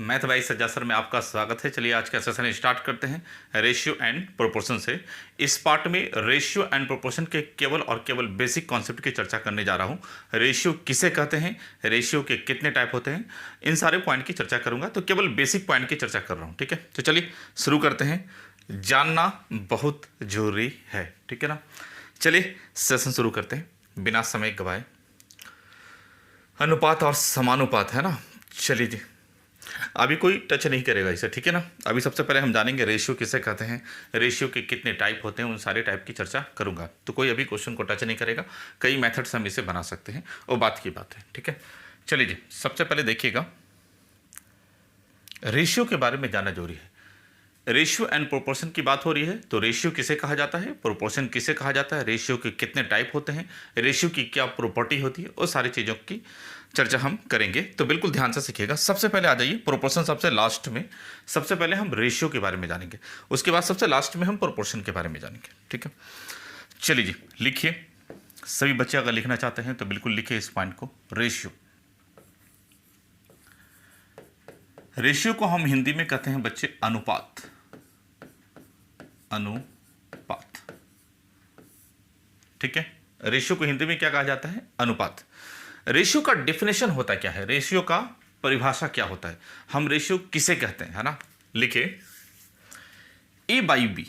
Math by सज्जा sir में आपका स्वागत है। चलिए आज का सेशन स्टार्ट करते हैं रेशियो एंड प्रोपोर्शन से। इस पार्ट में रेशियो एंड प्रोपोर्शन के केवल और केवल बेसिक कॉन्सेप्ट की चर्चा करने जा रहा हूं। रेशियो किसे कहते हैं, रेशियो के कितने टाइप होते हैं, इन सारे पॉइंट की चर्चा करूंगा। तो केवल बेसिक पॉइंट की चर्चा कर रहा हूँ, ठीक है। तो चलिए शुरू करते हैं। जानना बहुत जरूरी है, ठीक है ना। चलिए सेशन शुरू करते हैं बिना समय गवाए। अनुपात और समानुपात है ना। चलिए जी, अभी कोई टच नहीं करेगा इसे, ठीक है ना। अभी सबसे पहले हम जानेंगे रेशियो किसे कहते हैं, रेशियो के कितने टाइप होते हैं, उन सारे टाइप की चर्चा करूंगा। तो कोई अभी क्वेश्चन को टच नहीं करेगा। कई मेथड्स हम इसे बना सकते हैं, वो बात की बात है, ठीक है। चलिए जी, सबसे पहले देखिएगा रेशियो के बारे में जानना जरूरी है। रेशियो एंड प्रोपोर्शन की बात हो रही है, तो रेशियो किसे कहा जाता है, प्रोपोर्शन किसे कहा जाता है, रेशियो के कितने टाइप होते हैं, रेशियो की क्या प्रॉपर्टी होती है, वो सारी चीज़ों की चर्चा हम करेंगे। तो बिल्कुल ध्यान से सीखिएगा। सबसे पहले आ जाइए, प्रोपोर्शन सबसे लास्ट में। सबसे पहले हम रेशियो के बारे में जानेंगे, उसके बाद सबसे लास्ट में हम प्रोपोर्शन के बारे में जानेंगे, ठीक है। चलिए जी, लिखिए। सभी बच्चे अगर लिखना चाहते हैं तो बिल्कुल लिखिए इस पॉइंट को, रेशियो। रेशियो को हम हिंदी में कहते हैं बच्चे अनुपात। अनुपात, ठीक है। रेशियो को हिंदी में क्या कहा जाता है, अनुपात। रेशियो का डेफिनेशन होता क्या है, रेशियो का परिभाषा क्या होता है, हम रेशियो किसे कहते हैं, है ना। लिखे A by B,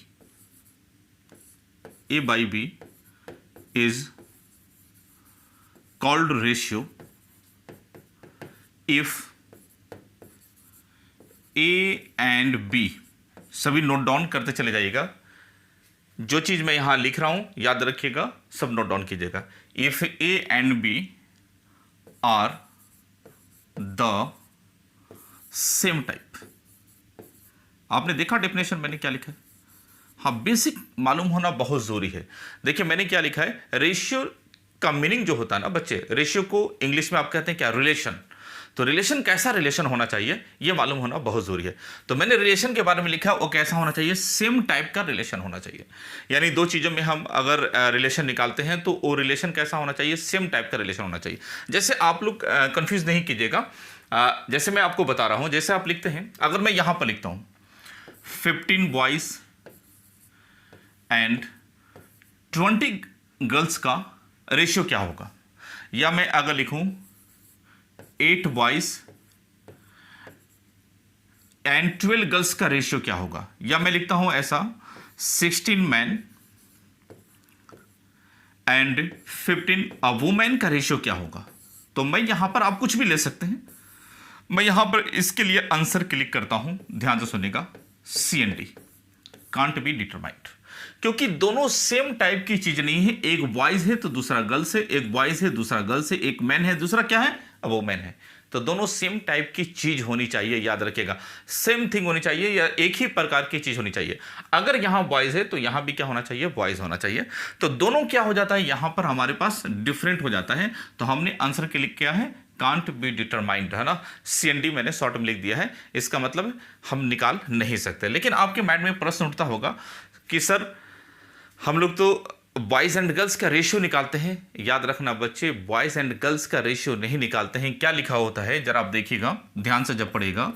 A by B is called ratio if A and B, सभी नोट डाउन करते चले जाइएगा। जो चीज मैं यहां लिख रहा हूं याद रखिएगा, सब नोट डाउन कीजिएगा। If A and B are the same type. आपने देखा डेफिनेशन मैंने क्या लिखा है। हाँ, बेसिक मालूम होना बहुत जरूरी है। देखिए मैंने क्या लिखा है, रेशियो का मीनिंग जो होता है ना बच्चे, रेशियो को इंग्लिश में आप कहते हैं क्या, रिलेशन। तो रिलेशन कैसा रिलेशन होना चाहिए ये मालूम होना बहुत जरूरी है। तो मैंने रिलेशन के बारे में लिखा, वो कैसा होना चाहिए, सेम टाइप का रिलेशन होना चाहिए। यानी दो चीज़ों में हम अगर रिलेशन निकालते हैं तो वो रिलेशन कैसा होना चाहिए, सेम टाइप का रिलेशन होना चाहिए। जैसे आप लोग कंफ्यूज नहीं कीजिएगा, जैसे मैं आपको बता रहा हूँ, जैसे आप लिखते हैं, अगर मैं यहाँ पर लिखता हूँ 15 बॉयज एंड 20 गर्ल्स का रेशियो क्या होगा, या मैं अगर लिखूं 8 बॉयज एंड 12 गर्ल्स का रेशियो क्या होगा, या मैं लिखता हूं ऐसा 16 मैन एंड 15 वुमेन का रेशियो क्या होगा। तो मैं यहां पर आप कुछ भी ले सकते हैं। मैं यहां पर इसके लिए आंसर क्लिक करता हूं, ध्यान से सुनिएगा, CND, कांट बी डिटरमाइंड। क्योंकि दोनों सेम टाइप की चीज नहीं है। एक बॉयज है तो दूसरा गर्ल्स है, एक बॉयज है दूसरा गर्ल्स है, एक मैन है दूसरा क्या है, वो मैन है। तो दोनों सेम टाइप की चीज होनी चाहिए, याद रखिएगा, सेम थिंग होनी चाहिए, या एक ही प्रकार की चीज होनी चाहिए। अगर यहां बॉयज है तो यहां भी क्या होना चाहिए, बॉयज होना चाहिए। तो दोनों क्या हो जाता है, यहां पर हमारे पास डिफरेंट हो जाता है। तो हमने आंसर क्लिक किया है कांट बी डिटरमाइंड, है ना। CND मैंने शॉर्ट में लिख दिया है, इसका मतलब हम निकाल नहीं सकते। लेकिन आपके माइंड में प्रश्न उठता होगा कि सर हम लोग तो बॉयज एंड गर्ल्स का रेशियो निकालते हैं। याद रखना बच्चे, बॉयज एंड गर्ल्स का रेशियो नहीं निकालते हैं। क्या लिखा होता है जरा आप देखिएगा ध्यान से, जब पढ़ेगा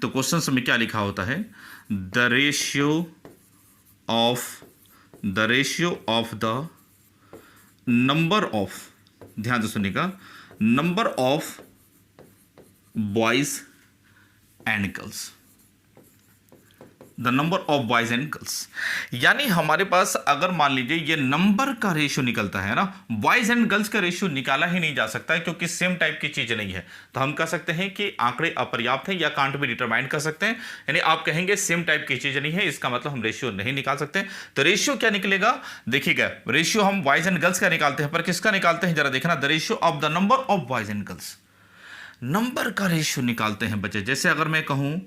तो क्वेश्चन में क्या लिखा होता है, the ratio of the number of, ध्यान से सुनिएगा, number of boys and girls, the number of boys and girls. यानी हमारे पास अगर मान लीजिए ये नंबर का रेशियो निकलता है ना, बॉयज एंड गर्ल्स का रेशियो निकाला ही नहीं जा सकता है क्योंकि सेम टाइप की चीज नहीं है। तो हम कह सकते हैं कि आंकड़े अपर्याप्त हैं, या कांट भी डिटरमाइन कर सकते हैं। यानी आप कहेंगे सेम टाइप की चीज नहीं है, इसका मतलब हम रेशियो नहीं निकाल सकते। तो रेशियो क्या निकलेगा, देखिएगा, रेशियो हम बॉयज एंड गर्ल्स का निकालते हैं, पर किसका निकालते हैं जरा देखना, the ratio of the number of boys and girls. Number का रेशियो निकालते हैं बच्चे। जैसे अगर मैं कहूं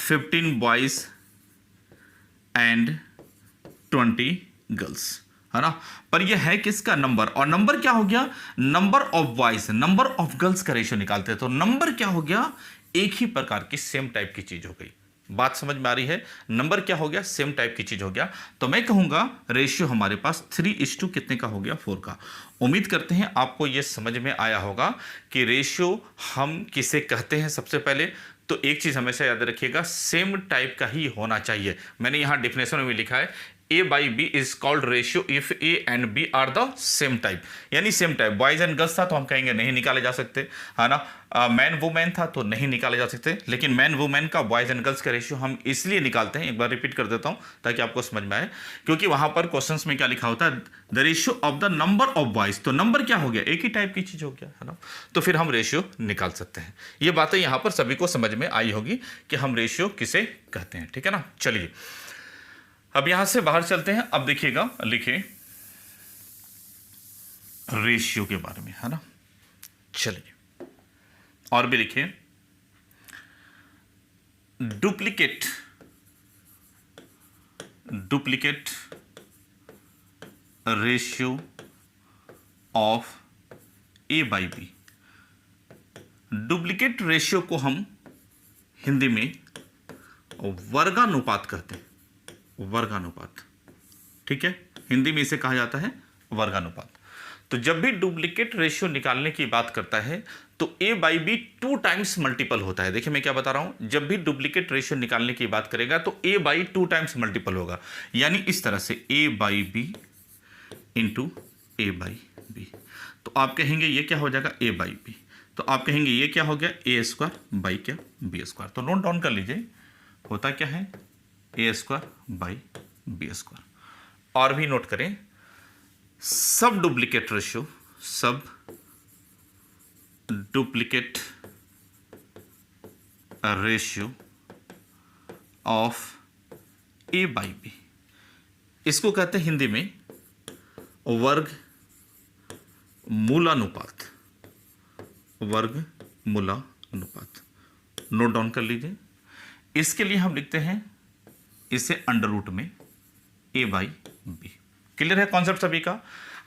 15 बॉयज एंड 20 गर्ल्स, है ना, पर यह है किसका, नंबर। और नंबर क्या हो गया, number of boys, number of girls का रेशियो निकालते हैं। तो नंबर क्या हो गया, एक ही प्रकार की सेम टाइप की चीज हो गई। बात समझ में आ रही है, नंबर क्या हो गया, सेम टाइप की चीज हो गया। तो मैं कहूंगा रेशियो हमारे पास 3:2 कितने का हो गया, 4 का। उम्मीद करते हैं आपको यह समझ में आया होगा कि रेशियो हम किसे कहते हैं। सबसे पहले तो एक चीज़ हमेशा याद रखिएगा, सेम टाइप का ही होना चाहिए। मैंने यहाँ डिफिनेशन में भी लिखा है A by B is called ratio if A and B are the same type, यानी same type. Boys and girls था तो हम कहेंगे नहीं निकाले जा सकते, है ना। मैन वुमेन था तो नहीं निकाले जा सकते, लेकिन मैन वुमेन का बॉयज एंड गर्ल्स का रेशियो हम इसलिए निकालते हैं, एक बार रिपीट कर देता हूं ताकि आपको समझ में आए, क्योंकि वहां पर क्वेश्चंस में क्या लिखा होता है, the ratio of the number of boys. तो नंबर क्या हो गया, एक ही टाइप की चीज हो गया, है ना। तो फिर हम रेशियो निकाल सकते हैं। ये बातें यहां पर सभी को समझ में आई होगी कि हम रेशियो किसे कहते हैं, ठीक है ना। चलिए अब यहां से बाहर चलते हैं। अब देखिएगा, लिखे रेशियो के बारे में, है ना। चलिए और भी लिखिए, duplicate ratio of A by B। Duplicate ratio को हम हिंदी में वर्गानुपात कहते हैं, वर्गानुपात, ठीक है। हिंदी में इसे कहा जाता है वर्गानुपात। तो जब भी डुप्लीकेट रेशियो निकालने की बात करता है तो A by B 2 times multiple होता है। देखिए मैं क्या बता रहा हूं, जब भी डुप्लीकेट रेशियो निकालने की बात करेगा तो A बाई 2 टाइम्स मल्टीपल होगा, यानी इस तरह से A by B into A by B। तो आप कहेंगे ये क्या हो जाएगा, A बाई B। तो आप कहेंगे ये क्या हो गया, A स्क्वायर बाई क्या B स्क्वायर। तो नोट डाउन कर लीजिए, होता क्या है A square by B square. और भी नोट करें, सब डुप्लीकेट रेशियो, सब duplicate ratio of A by B, इसको कहते हैं हिंदी में वर्ग मूलानुपात, वर्ग मूलानुपात। नोट डाउन कर लीजिए। इसके लिए हम लिखते हैं इसे अंडर रूट में A बाई B। क्लियर है कॉन्सेप्ट सभी का,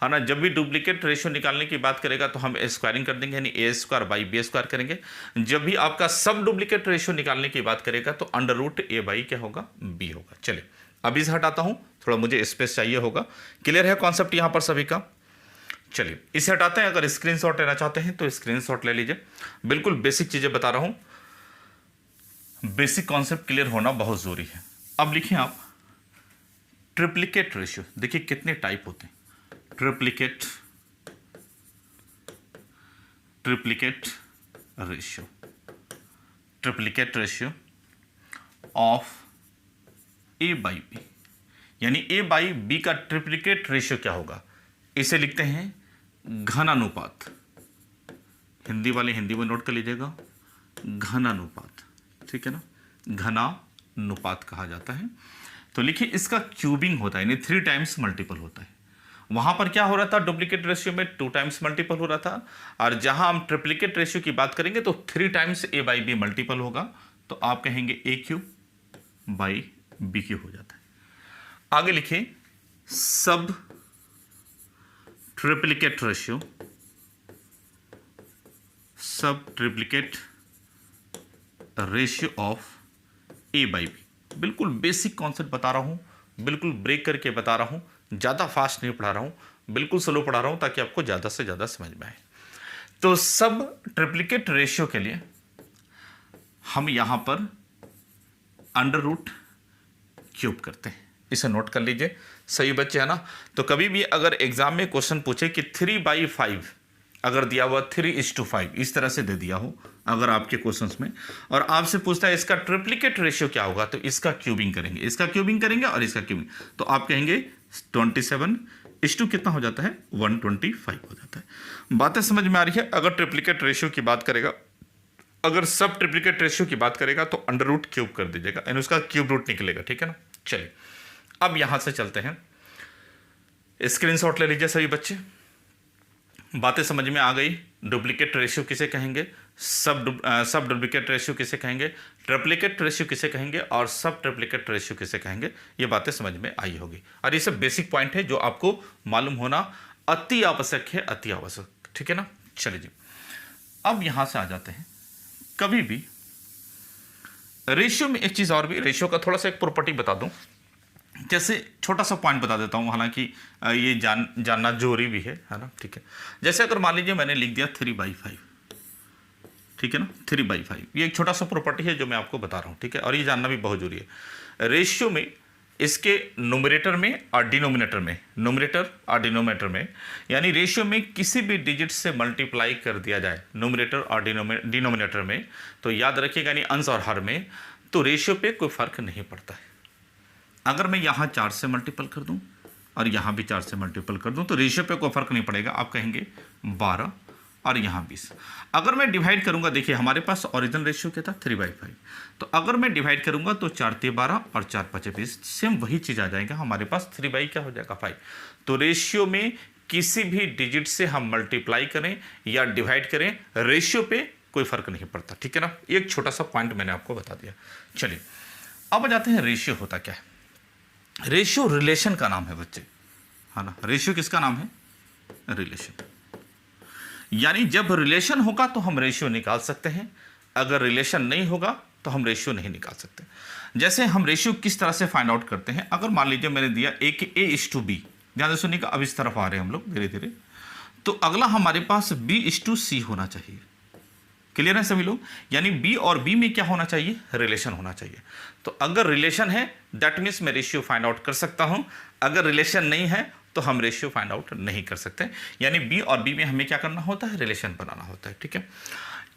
है ना। जब भी डुप्लीकेट रेशियो निकालने की बात करेगा तो हम स्क्वायरिंग कर देंगे, यानी A square by B square करेंगे। जब भी आपका सब डुप्लीकेट रेशियो निकालने की बात करेगा तो अंडर रूट A बाई क्या होगा, B होगा। चलिए अभी से हटाता हूं, थोड़ा मुझे स्पेस चाहिए होगा। क्लियर है कॉन्सेप्ट यहां पर सभी का। चलिए इसे हटाते हैं। अगर स्क्रीनशॉट लेना चाहते हैं तो स्क्रीनशॉट ले लीजिए। बिल्कुल बेसिक चीजें बता रहा हूं, बेसिक कॉन्सेप्ट क्लियर होना बहुत जरूरी है। अब लिखिए आप ट्रिप्लिकेट रेशियो। देखिए कितने टाइप होते हैं, triplicate ratio, triplicate ratio of A by B, यानी A बाई B का ट्रिप्लिकेट रेशियो क्या होगा, इसे लिखते हैं घनानुपात। हिंदी वाले हिंदी में नोट कर लीजिएगा, घनानुपात, ठीक है ना, घनानुपात कहा जाता है। तो लिखिए इसका क्यूबिंग होता है, यानी 3 टाइम्स मल्टीपल होता है। वहां पर क्या हो रहा था, डुप्लीकेट रेशियो में 2 टाइम्स मल्टीपल हो रहा था, और जहां हम ट्रिप्लीकेट रेशियो की बात करेंगे तो 3 times A by B multiple होगा। तो आप कहेंगे A cube by B cube हो जाता है। आगे लिखिए सब ट्रिप्लिकेट रेशियो, सब triplicate ratio of A by B। बिल्कुल बेसिक कॉन्सेप्ट बता रहा हूं, बिल्कुल ब्रेक करके बता रहा हूं, ज़्यादा फास्ट नहीं पढ़ा रहा हूं, बिल्कुल स्लो पढ़ा रहा हूं ताकि आपको ज़्यादा से ज़्यादा समझ में आए। तो सब ट्रिप्लिकेट रेशियो के लिए हम यहां पर अंडर रूट क्यूब करते हैं, इसे नोट कर लीजिए सही बच्चे, है ना। तो कभी भी अगर एग्जाम में क्वेश्चन पूछे कि 3/5 अगर दिया हुआ 3:5 इस तरह से दे दिया हो अगर आपके क्वेश्चंस में, और आपसे पूछता है इसका ट्रिप्लिकेट रेशियो क्या होगा, तो इसका क्यूबिंग करेंगे, इसका क्यूबिंग करेंगे और इसका क्यूबिंग, तो आप कहेंगे 27:2 कितना हो जाता है, 125 हो जाता है। बातें समझ में आ रही है। अगर ट्रिप्लिकेट रेशियो की बात करेगा, अगर सब ट्रिप्लिकेट रेशियो की बात करेगा तो अंडर रूट क्यूब कर दीजिएगा, यानी उसका क्यूब रूट निकलेगा, ठीक है ना। चलिए अब यहां से चलते हैं, स्क्रीनशॉट ले लीजिए सभी बच्चे। बातें समझ में आ गई। डुप्लीकेट रेशियो किसे कहेंगे, सब डुप्लीकेट रेशियो किसे कहेंगे, ट्रिप्लिकेट रेशियो किसे कहेंगे और सब ट्रिप्लिकेट रेशियो किसे कहेंगे, ये बातें समझ में आई होगी। और ये सब बेसिक पॉइंट है जो आपको मालूम होना अति आवश्यक है, अति आवश्यक, ठीक है ना। चलिए जी अब यहां से आ जाते हैं। कभी भी रेशियो में एक चीज और भी, रेशियो का थोड़ा सा एक प्रॉपर्टी बता दूं, जैसे छोटा सा पॉइंट बता देता हूं, हालांकि ये जानना जरूरी भी है ना, ठीक है। जैसे अगर मान लीजिए मैंने लिख दिया 3/5, ठीक है ना, 3/5। ये एक छोटा सा प्रॉपर्टी है जो मैं आपको बता रहा हूँ, ठीक है, और ये जानना भी बहुत जरूरी है। रेशियो में इसके न्यूमरेटर में और डिनोमिनेटर में, न्यूमरेटर और डिनोमिनेटर में, यानी रेशियो में किसी भी डिजिट से मल्टीप्लाई कर दिया जाए न्यूमरेटर और डिनोमिनेटर में, तो याद रखिएगा, यानी अंश और हर में, तो रेशियो पे कोई फर्क नहीं पड़ता है। अगर मैं यहाँ 4 से मल्टीपल कर दूँ और यहाँ भी 4 से मल्टीपल कर दूँ तो रेशियो पे कोई फर्क नहीं पड़ेगा। आप कहेंगे 12 और यहाँ 20। अगर मैं डिवाइड करूंगा, देखिए हमारे पास ओरिजिनल रेशियो क्या था 3/5, तो अगर मैं डिवाइड करूंगा तो 4 × 12 और 4 × 5 20, सेम वही चीज़ आ जाएगा हमारे पास, 3 क्या हो जाएगा 5। तो रेशियो में किसी भी डिजिट से हम मल्टीप्लाई करें या डिवाइड करें, रेशियो पे कोई फर्क नहीं पड़ता, ठीक है ना। एक छोटा सा पॉइंट मैंने आपको बता दिया। चलिए अब जाते हैं रेशियो होता क्या है। रेशियो रिलेशन का नाम है बच्चे, है ना। रेशियो किसका नाम है? रिलेशन। यानी जब रिलेशन होगा तो हम रेशियो निकाल सकते हैं, अगर रिलेशन नहीं होगा तो हम रेशियो नहीं निकाल सकते। जैसे हम रेशियो किस तरह से फाइंड आउट करते हैं, अगर मान लीजिए मैंने दिया A/B, ध्यान से सुनिएगा, अब इस तरफ आ रहे हैं हम लोग धीरे धीरे, तो अगला हमारे पास B/C होना चाहिए। क्लियर है सभी लोग? यानी B और B में क्या होना चाहिए? रिलेशन होना चाहिए। तो अगर रिलेशन है दैट मीन्स मैं रेशियो फाइंड आउट कर सकता हूं, अगर रिलेशन नहीं है तो हम रेशियो फाइंड आउट नहीं कर सकते। यानी B और B में हमें क्या करना होता है? रिलेशन बनाना होता है, ठीक है।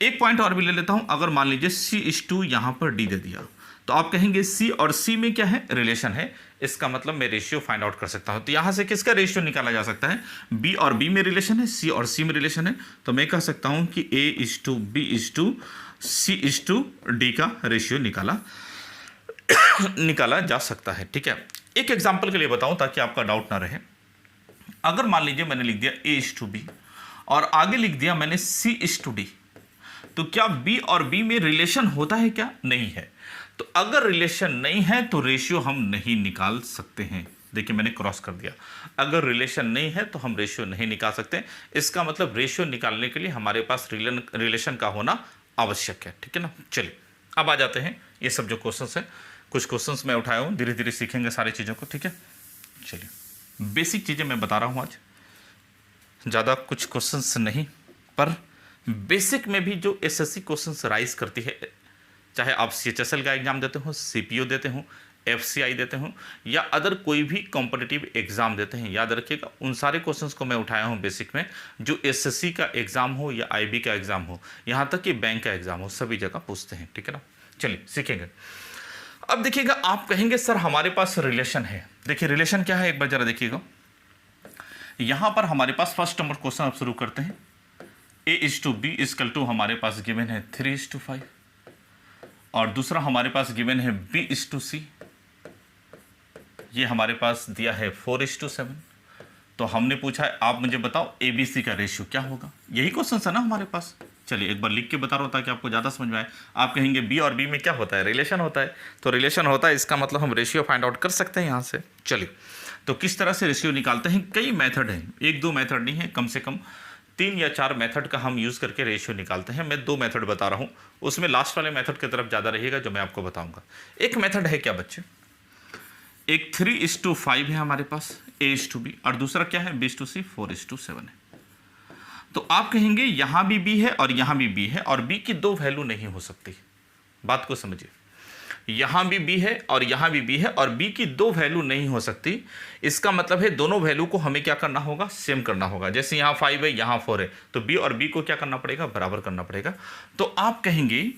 एक पॉइंट और भी ले लेता हूं, अगर मान लीजिए C/2 यहां पर D दे दिया, तो आप कहेंगे C और C में क्या है? रिलेशन है, इसका मतलब मैं रेशियो फाइंड आउट कर सकता हूं। तो यहां से किसका रेशियो निकाला जा सकता है? B और B में रिलेशन है, C और C में रिलेशन है, तो मैं कह सकता हूं कि A/B/C/D का रेशियो निकाला जा सकता है, ठीक है। एक एग्जांपल के लिए बताऊं ताकि आपका डाउट ना रहे। अगर मान लीजिए मैंने लिख दिया A/B और आगे लिख दिया मैंने C/D, तो क्या B और B में रिलेशन होता है क्या? नहीं है। तो अगर रिलेशन नहीं है तो रेशियो हम नहीं निकाल सकते हैं। देखिए मैंने क्रॉस कर दिया, अगर रिलेशन नहीं है तो हम रेशियो नहीं निकाल सकते। इसका मतलब रेशियो निकालने के लिए हमारे पास रिलेशन का होना आवश्यक है, ठीक है ना। चलिए अब आ जाते हैं, ये सब जो क्वेश्चंस हैं, कुछ क्वेश्चंस मैं उठाया हूँ, धीरे धीरे सीखेंगे सारी चीज़ों को, ठीक है। चलिए बेसिक चीज़ें मैं बता रहा हूँ आज, ज़्यादा कुछ क्वेश्चंस नहीं, पर बेसिक में भी जो एसएससी क्वेश्चंस राइज करती है, चाहे आप CHSL का एग्जाम देते हो, CPO देते हो, FCI देते हो या अदर कोई भी कॉम्पिटिटिव एग्जाम देते हैं, याद रखिएगा उन सारे क्वेश्चंस को मैं उठाया हूं बेसिक में, जो एसएससी का एग्जाम हो या IB का एग्जाम हो, यहां तक कि बैंक का एग्जाम हो, सभी जगह पूछते हैं, ठीक है ना। चलिए सीखेंगे। अब देखिएगा, आप कहेंगे सर हमारे पास रिलेशन है। देखिए रिलेशन क्या है, एक बार जरा देखिएगा। यहां पर हमारे पास फर्स्ट नंबर क्वेश्चन आप शुरू करते हैं। A/B = हमारे पास गिवन है 3:5 और दूसरा हमारे पास गिवन है B/C, ये हमारे पास दिया है 4:7। तो हमने पूछा है आप मुझे बताओ ABC का रेशियो क्या होगा, यही क्वेश्चन है ना हमारे पास। चलिए एक बार लिख के बता रहा हूँ ताकि आपको ज़्यादा समझ में आए। आप कहेंगे B और B में क्या होता है? रिलेशन होता है। तो रिलेशन होता है, इसका मतलब हम रेशियो फाइंड आउट कर सकते हैं यहाँ से। चलिए तो किस तरह से रेशियो निकालते हैं? कई मेथड हैं, 1-2 मेथड नहीं है, कम से कम 3 या 4 मेथड का हम यूज़ करके रेशियो निकालते हैं। मैं 2 मेथड बता रहा हूँ, उसमें लास्ट वाले मेथड की तरफ ज़्यादा रहिएगा जो मैं आपको बताऊँगा। एक मेथड है क्या बच्चे, एक 3:5 है हमारे पास A/B और दूसरा क्या है B/C 4:7 है। तो आप कहेंगे यहाँ भी B है और यहाँ भी B है और B की 2 वैल्यू नहीं हो सकती। बात को समझिए, यहाँ भी B है और यहाँ भी B है और B की 2 वैल्यू नहीं हो सकती। इसका मतलब है दोनों वैल्यू को हमें क्या करना होगा? सेम करना होगा। जैसे यहाँ 5 है, यहाँ 4 है, तो B और B को क्या करना पड़ेगा? बराबर करना पड़ेगा। तो आप कहेंगे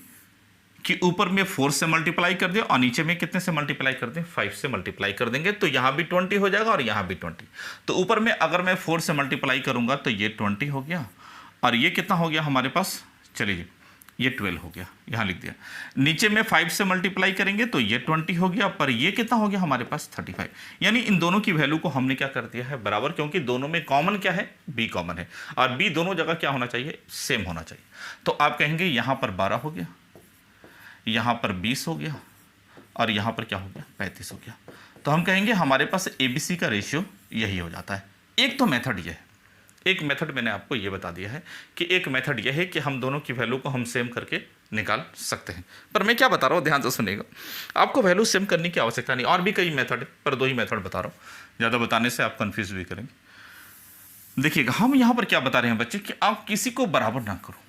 कि ऊपर में 4 से मल्टीप्लाई कर दें और नीचे में कितने से मल्टीप्लाई कर दें? 5 से मल्टीप्लाई कर देंगे, तो यहाँ भी 20 हो जाएगा और यहाँ भी 20। तो ऊपर में अगर मैं 4 से मल्टीप्लाई करूँगा तो ये 20 हो गया और ये कितना हो गया हमारे पास? चलिए ये 12 हो गया, यहाँ लिख दिया। नीचे में 5 से मल्टीप्लाई करेंगे तो ये 20 हो गया, पर ये कितना हो गया हमारे पास? 35। यानी इन दोनों की वैल्यू को हमने क्या कर दिया है? बराबर, क्योंकि दोनों में कॉमन क्या है? B कॉमन है और B दोनों जगह क्या होना चाहिए? सेम होना चाहिए। तो आप कहेंगे यहाँ पर 12 हो गया, यहाँ पर 20 हो गया और यहाँ पर क्या हो गया? 35 हो गया। तो हम कहेंगे हमारे पास ABC का रेशियो यही हो जाता है। एक तो मेथड ये है, एक मेथड मैंने आपको ये बता दिया है कि एक मेथड ये है कि हम दोनों की वैल्यू को हम सेम करके निकाल सकते हैं। पर मैं क्या बता रहा हूँ, ध्यान से सुनिएगा, आपको वैल्यू सेम करने की आवश्यकता नहीं, और भी कई मेथड है, पर 2 ही मेथड बता रहा हूँ, ज़्यादा बताने से आप कन्फ्यूज भी करेंगे। देखिएगा हम यहाँ पर क्या बता रहे हैं बच्चे, कि आप किसी को बराबर ना करो।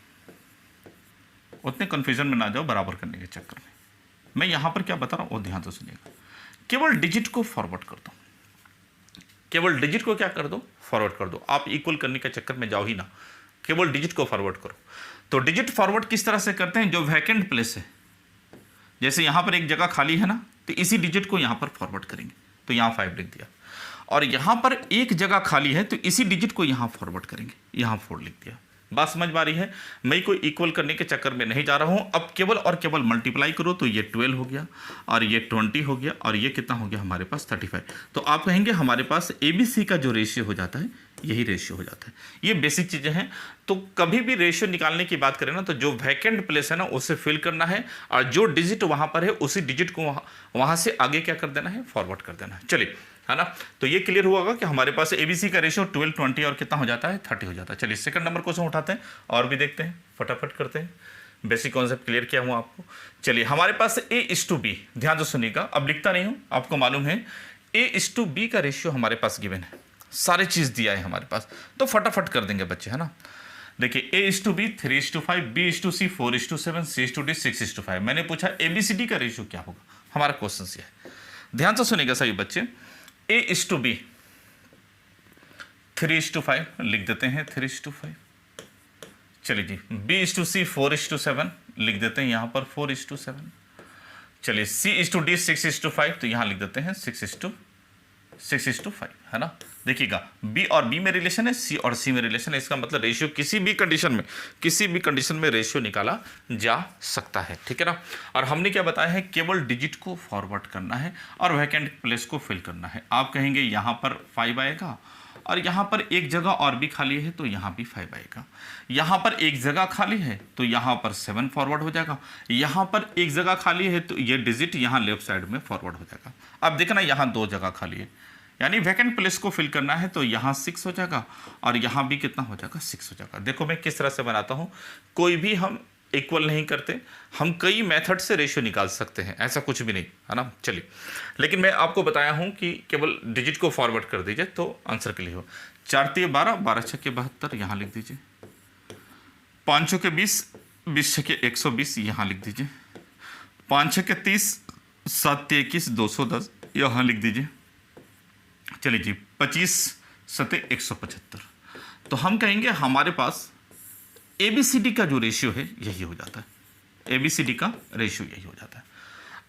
उतने कन्फ्यूजन में ना जाओ बराबर करने के चक्कर में। मैं यहाँ पर क्या बता रहा हूँ वो ध्यान से सुनिएगा। केवल डिजिट को फॉरवर्ड कर दो, केवल डिजिट को क्या कर दो, फॉरवर्ड कर दो। आप इक्वल करने के चक्कर में जाओ ही ना, केवल डिजिट को फॉरवर्ड करो। तो डिजिट फॉरवर्ड किस तरह से करते हैं, जो वैकेंट प्लेस है, जैसे यहाँ पर एक जगह खाली है ना, तो इसी डिजिट को यहाँ पर फॉरवर्ड करेंगे, तो यहाँ 5 लिख दिया। और यहाँ पर एक जगह खाली है तो इसी डिजिट को यहाँ फॉरवर्ड करेंगे, यहाँ 4 लिख दिया। बात समझ में आ रही है। मैं कोई इक्वल करने के चक्कर में नहीं जा रहा हूँ। अब केवल और केवल मल्टीप्लाई करो, तो ये 12 हो गया और ये 20 हो गया और ये कितना हो गया हमारे पास 35। तो आप कहेंगे हमारे पास ABC का जो रेशियो हो जाता है यही रेशियो हो जाता है। ये बेसिक चीज़ें हैं। तो कभी भी रेशियो निकालने की बात करें ना, तो जो वैकेंट प्लेस है ना उसे फिल करना है और जो डिजिट वहाँ पर है उसी डिजिट को वहाँ से आगे क्या कर देना है, फॉरवर्ड कर देना है। चलिए, है ना। तो ये क्लियर हुआ होगा कि हमारे पास ABC का रेशियो 12, 20 और कितना हो जाता है, 30 हो जाता है। चलिए सेकंड नंबर क्वेश्चन उठाते हैं और भी देखते हैं, फटाफट करते हैं। बेसिक कॉन्सेप्ट क्लियर किया हुआ आपको। चलिए हमारे पास A:B, ध्यान से सुनिएगा, अब लिखता नहीं हूँ, आपको मालूम है A:B का रेशियो हमारे पास गिवन है, सारी चीज़ दिया है हमारे पास, तो फटाफट कर देंगे बच्चे, है ना। देखिए A:B 3:5, B:C 4:7, C:D 6:5। मैंने पूछा ABCD का रेशियो क्या होगा, हमारा क्वेश्चन ये है। ध्यान से सुनिएगा सभी बच्चे। A:B 3:5 लिख देते हैं, 3:5। चलिए जी, B:C 4:7 लिख देते हैं यहाँ पर 4:7। चलिए C:D 6:5, तो यहाँ लिख देते हैं 6:5, है ना। देखिएगा B और B में रिलेशन है, C और C में रिलेशन है। इसका मतलब रेशियो किसी भी कंडीशन में रेशियो निकाला जा सकता है, ठीक है ना। और हमने क्या बताया है, केवल डिजिट को फॉरवर्ड करना है और वैकेंट प्लेस को फिल करना है। आप कहेंगे यहाँ पर 5 आएगा और यहाँ पर एक जगह और भी खाली है तो यहाँ भी 5 आएगा। यहाँ पर एक जगह खाली है तो यहाँ पर 7 फॉरवर्ड हो जाएगा। यहाँ पर एक जगह खाली है तो ये डिजिट यहाँ लेफ्ट साइड में फॉरवर्ड हो जाएगा। अब देखना यहाँ 2 जगह खाली है, यानी वैकेंट प्लेस को फिल करना है, तो यहाँ 6 हो जाएगा और यहाँ भी कितना हो जाएगा, 6 हो जाएगा। देखो मैं किस तरह से बनाता हूँ, कोई भी हम इक्वल नहीं करते, हम कई मेथड से रेशियो निकाल सकते हैं, ऐसा कुछ भी नहीं, है ना। चलिए, लेकिन मैं आपको बताया हूँ कि केवल डिजिट को फॉरवर्ड कर दीजिए तो आंसर क्लियर हो। 4×3 12, 12×6 72, यहाँ लिख दीजिए। 5×6 20, 20×6 120, यहाँ लिख दीजिए। 5×6 30, 7×3 21, 210, यहाँ लिख दीजिए। चलिए जी, 25×7 175। तो हम कहेंगे हमारे पास ABCD का जो रेशियो है यही हो जाता है, ABCD का रेशियो यही हो जाता है।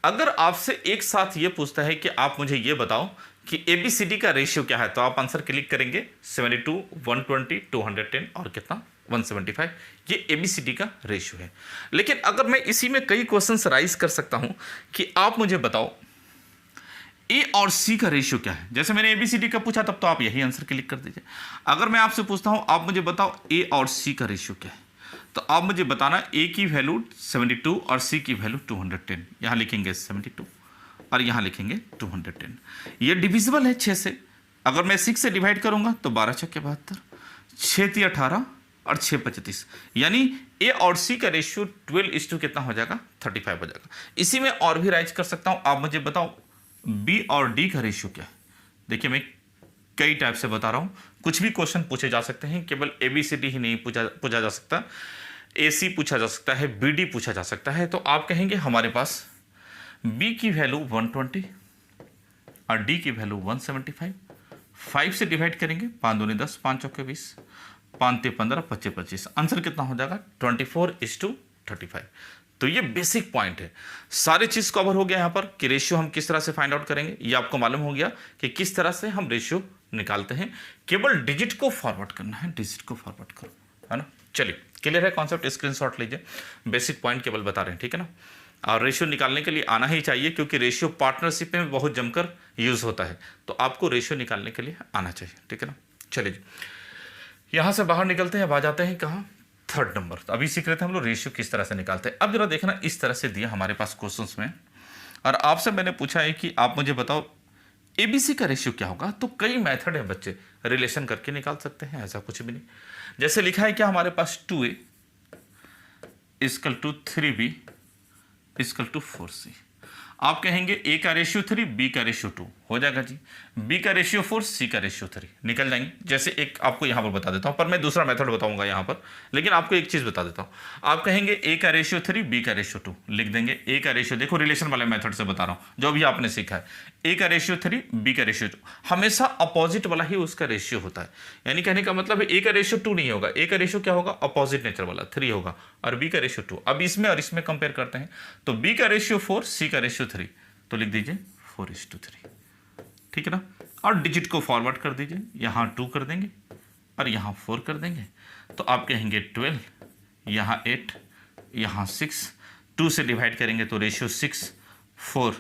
अगर आपसे एक साथ ये पूछता है कि आप मुझे ये बताओ कि ABCD का रेशियो क्या है, तो आप आंसर क्लिक करेंगे 72, 120, 210 और कितना 175। ये ABCD का रेशियो है। लेकिन अगर मैं इसी में कई क्वेश्चंस राइज कर सकता हूं कि आप मुझे बताओ A और C का रेशियो क्या है। जैसे मैंने ABCD का पूछा तब तो आप यही आंसर क्लिक कर दीजिए। अगर मैं आपसे पूछता हूं आप मुझे बताओ A और C का रेशियो क्या है, तो आप मुझे बताना A की वैल्यू 72 और C की वैल्यू 210। यहाँ लिखेंगे 72 और यहाँ लिखेंगे 210। ये डिविजिबल है 6 से। अगर मैं 6 से डिवाइड करूंगा तो 12×6 72, 6×3 18 और 6×5 यानी A और C का रेशियो 12:2 कितना हो जाएगा, 35 हो जाएगा। इसी में और भी राइज कर सकता हूँ। आप मुझे बताओ B और D का रेशियो क्या है। देखिए मैं कई टाइप से बता रहा हूँ, कुछ भी क्वेश्चन पूछे जा सकते हैं, केवल ABCD ही नहीं पूछा जा सकता, AC पूछा जा सकता है, BD पूछा जा सकता है। तो आप कहेंगे हमारे पास B की वैल्यू 120 और D की वैल्यू 175। 5 से डिवाइड करेंगे, 5×2 10, 5×4 20, 5×3 15, 25 आंसर कितना हो जाएगा 24:35। तो ये बेसिक पॉइंट है, सारी चीज़ कवर हो गया यहाँ पर कि रेशियो हम किस तरह से फाइंड आउट करेंगे। ये आपको मालूम हो गया कि किस तरह से हम रेशियो निकालते हैं। केवल डिजिट को फॉरवर्ड करना है, डिजिट को फॉरवर्ड करो, है ना। चलिए क्लियर है कॉन्सेप्ट, स्क्रीनशॉट लीजिए। बेसिक पॉइंट केवल बता रहे हैं, ठीक है ना। और रेशियो निकालने के लिए आना ही चाहिए, क्योंकि रेशियो पार्टनरशिप में बहुत जमकर यूज़ होता है, तो आपको रेशियो निकालने के लिए आना चाहिए, ठीक है ना। चलिए जी, यहाँ से बाहर निकलते हैं। अब आ जाते हैं कहाँ, 3rd नंबर। तो अभी सीख रहे थे हम लोग रेशियो किस तरह से निकालते हैं। अब जरा देखना, इस तरह से दिया हमारे पास क्वेश्चंस में और आपसे मैंने पूछा है कि आप मुझे बताओ ABC का रेशियो क्या होगा। तो कई मेथड है बच्चे, रिलेशन करके निकाल सकते हैं, ऐसा कुछ भी नहीं। जैसे लिखा है क्या हमारे पास 2A = 3B = 4C। आप कहेंगे A का रेशियो 3, B का रेशियो 2, हो जाएगा जी। बी का रेशियो 4, सी का रेशियो 3 निकल जाएंगे। जैसे एक आपको यहाँ पर बता देता हूँ, पर मैं दूसरा मेथड बताऊंगा यहाँ पर, लेकिन आपको एक चीज़ बता देता हूँ। आप कहेंगे ए का रेशियो 3, बी का रेशियो 2 लिख देंगे। ए का रेशियो, देखो रिलेशन वाले मेथड से बता रहा हूँ जो भी आपने सीखा है। ए का रेशियो 3, बी का रेशियो 2, हमेशा अपोजिट वाला ही उसका रेशियो होता है। यानी कहने का मतलब है ए का रेशियो 2 नहीं होगा, ए का रेशियो क्या होगा, अपोजिट नेचर वाला 3 होगा, और बी का रेशियो 2। अब इसमें और इसमें कंपेयर करते हैं, तो बी का रेशियो 4, सी का रेशियो 3, तो लिख दीजिए 4:3, ठीक है ना। और डिजिट को फॉरवर्ड कर दीजिए, यहाँ 2 कर देंगे और यहाँ 4 कर देंगे, तो आप कहेंगे 12, यहाँ 8, यहाँ 6, 2 से डिवाइड करेंगे तो रेशियो 6, 4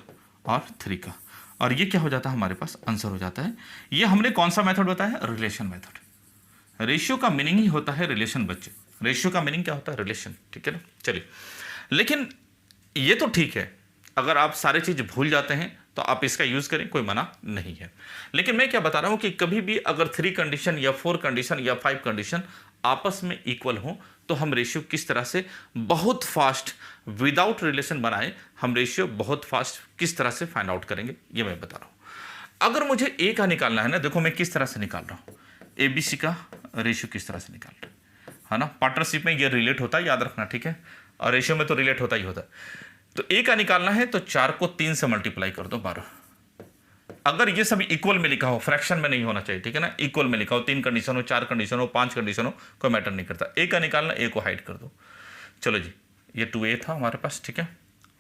और 3 का, और ये क्या हो जाता है, हमारे पास आंसर हो जाता है। ये हमने कौन सा मेथड बताया, रिलेशन मेथड। रेशियो का मीनिंग ही होता है रिलेशन बच्चे, रेशियो का मीनिंग क्या होता है, रिलेशन, ठीक है ना। चलिए, लेकिन ये तो ठीक है, अगर आप सारी चीज़ भूल जाते हैं तो आप इसका यूज़ करें, कोई मना नहीं है। लेकिन मैं क्या बता रहा हूं कि कभी भी अगर 3 कंडीशन या 4 कंडीशन या 5 कंडीशन आपस में इक्वल हो, तो हम रेशियो किस तरह से बहुत फास्ट विदाउट रिलेशन बनाए, हम रेशियो बहुत फास्ट किस तरह से फाइंड आउट करेंगे, ये मैं बता रहा हूं। अगर मुझे ए का निकालना है ना, देखो मैं किस तरह से निकाल रहा हूं, ए बी सी का रेशियो किस तरह से निकाल रहा है ना। पार्टनरशिप में ये रिलेट होता है, याद रखना, ठीक है, और रेशियो में तो रिलेट होता ही होता है। तो ए का निकालना है तो 4 को 3 से मल्टीप्लाई कर दो, 12। अगर ये सभी इक्वल में लिखा हो, फ्रैक्शन में नहीं होना चाहिए, ठीक है ना, इक्वल में लिखा हो, 3 कंडीशन हो, 4 कंडीशन हो, 5 कंडीशन हो, कोई मैटर नहीं करता। ए का निकालना, ए को हाइड कर दो। चलो जी, ये 2a था हमारे पास, ठीक है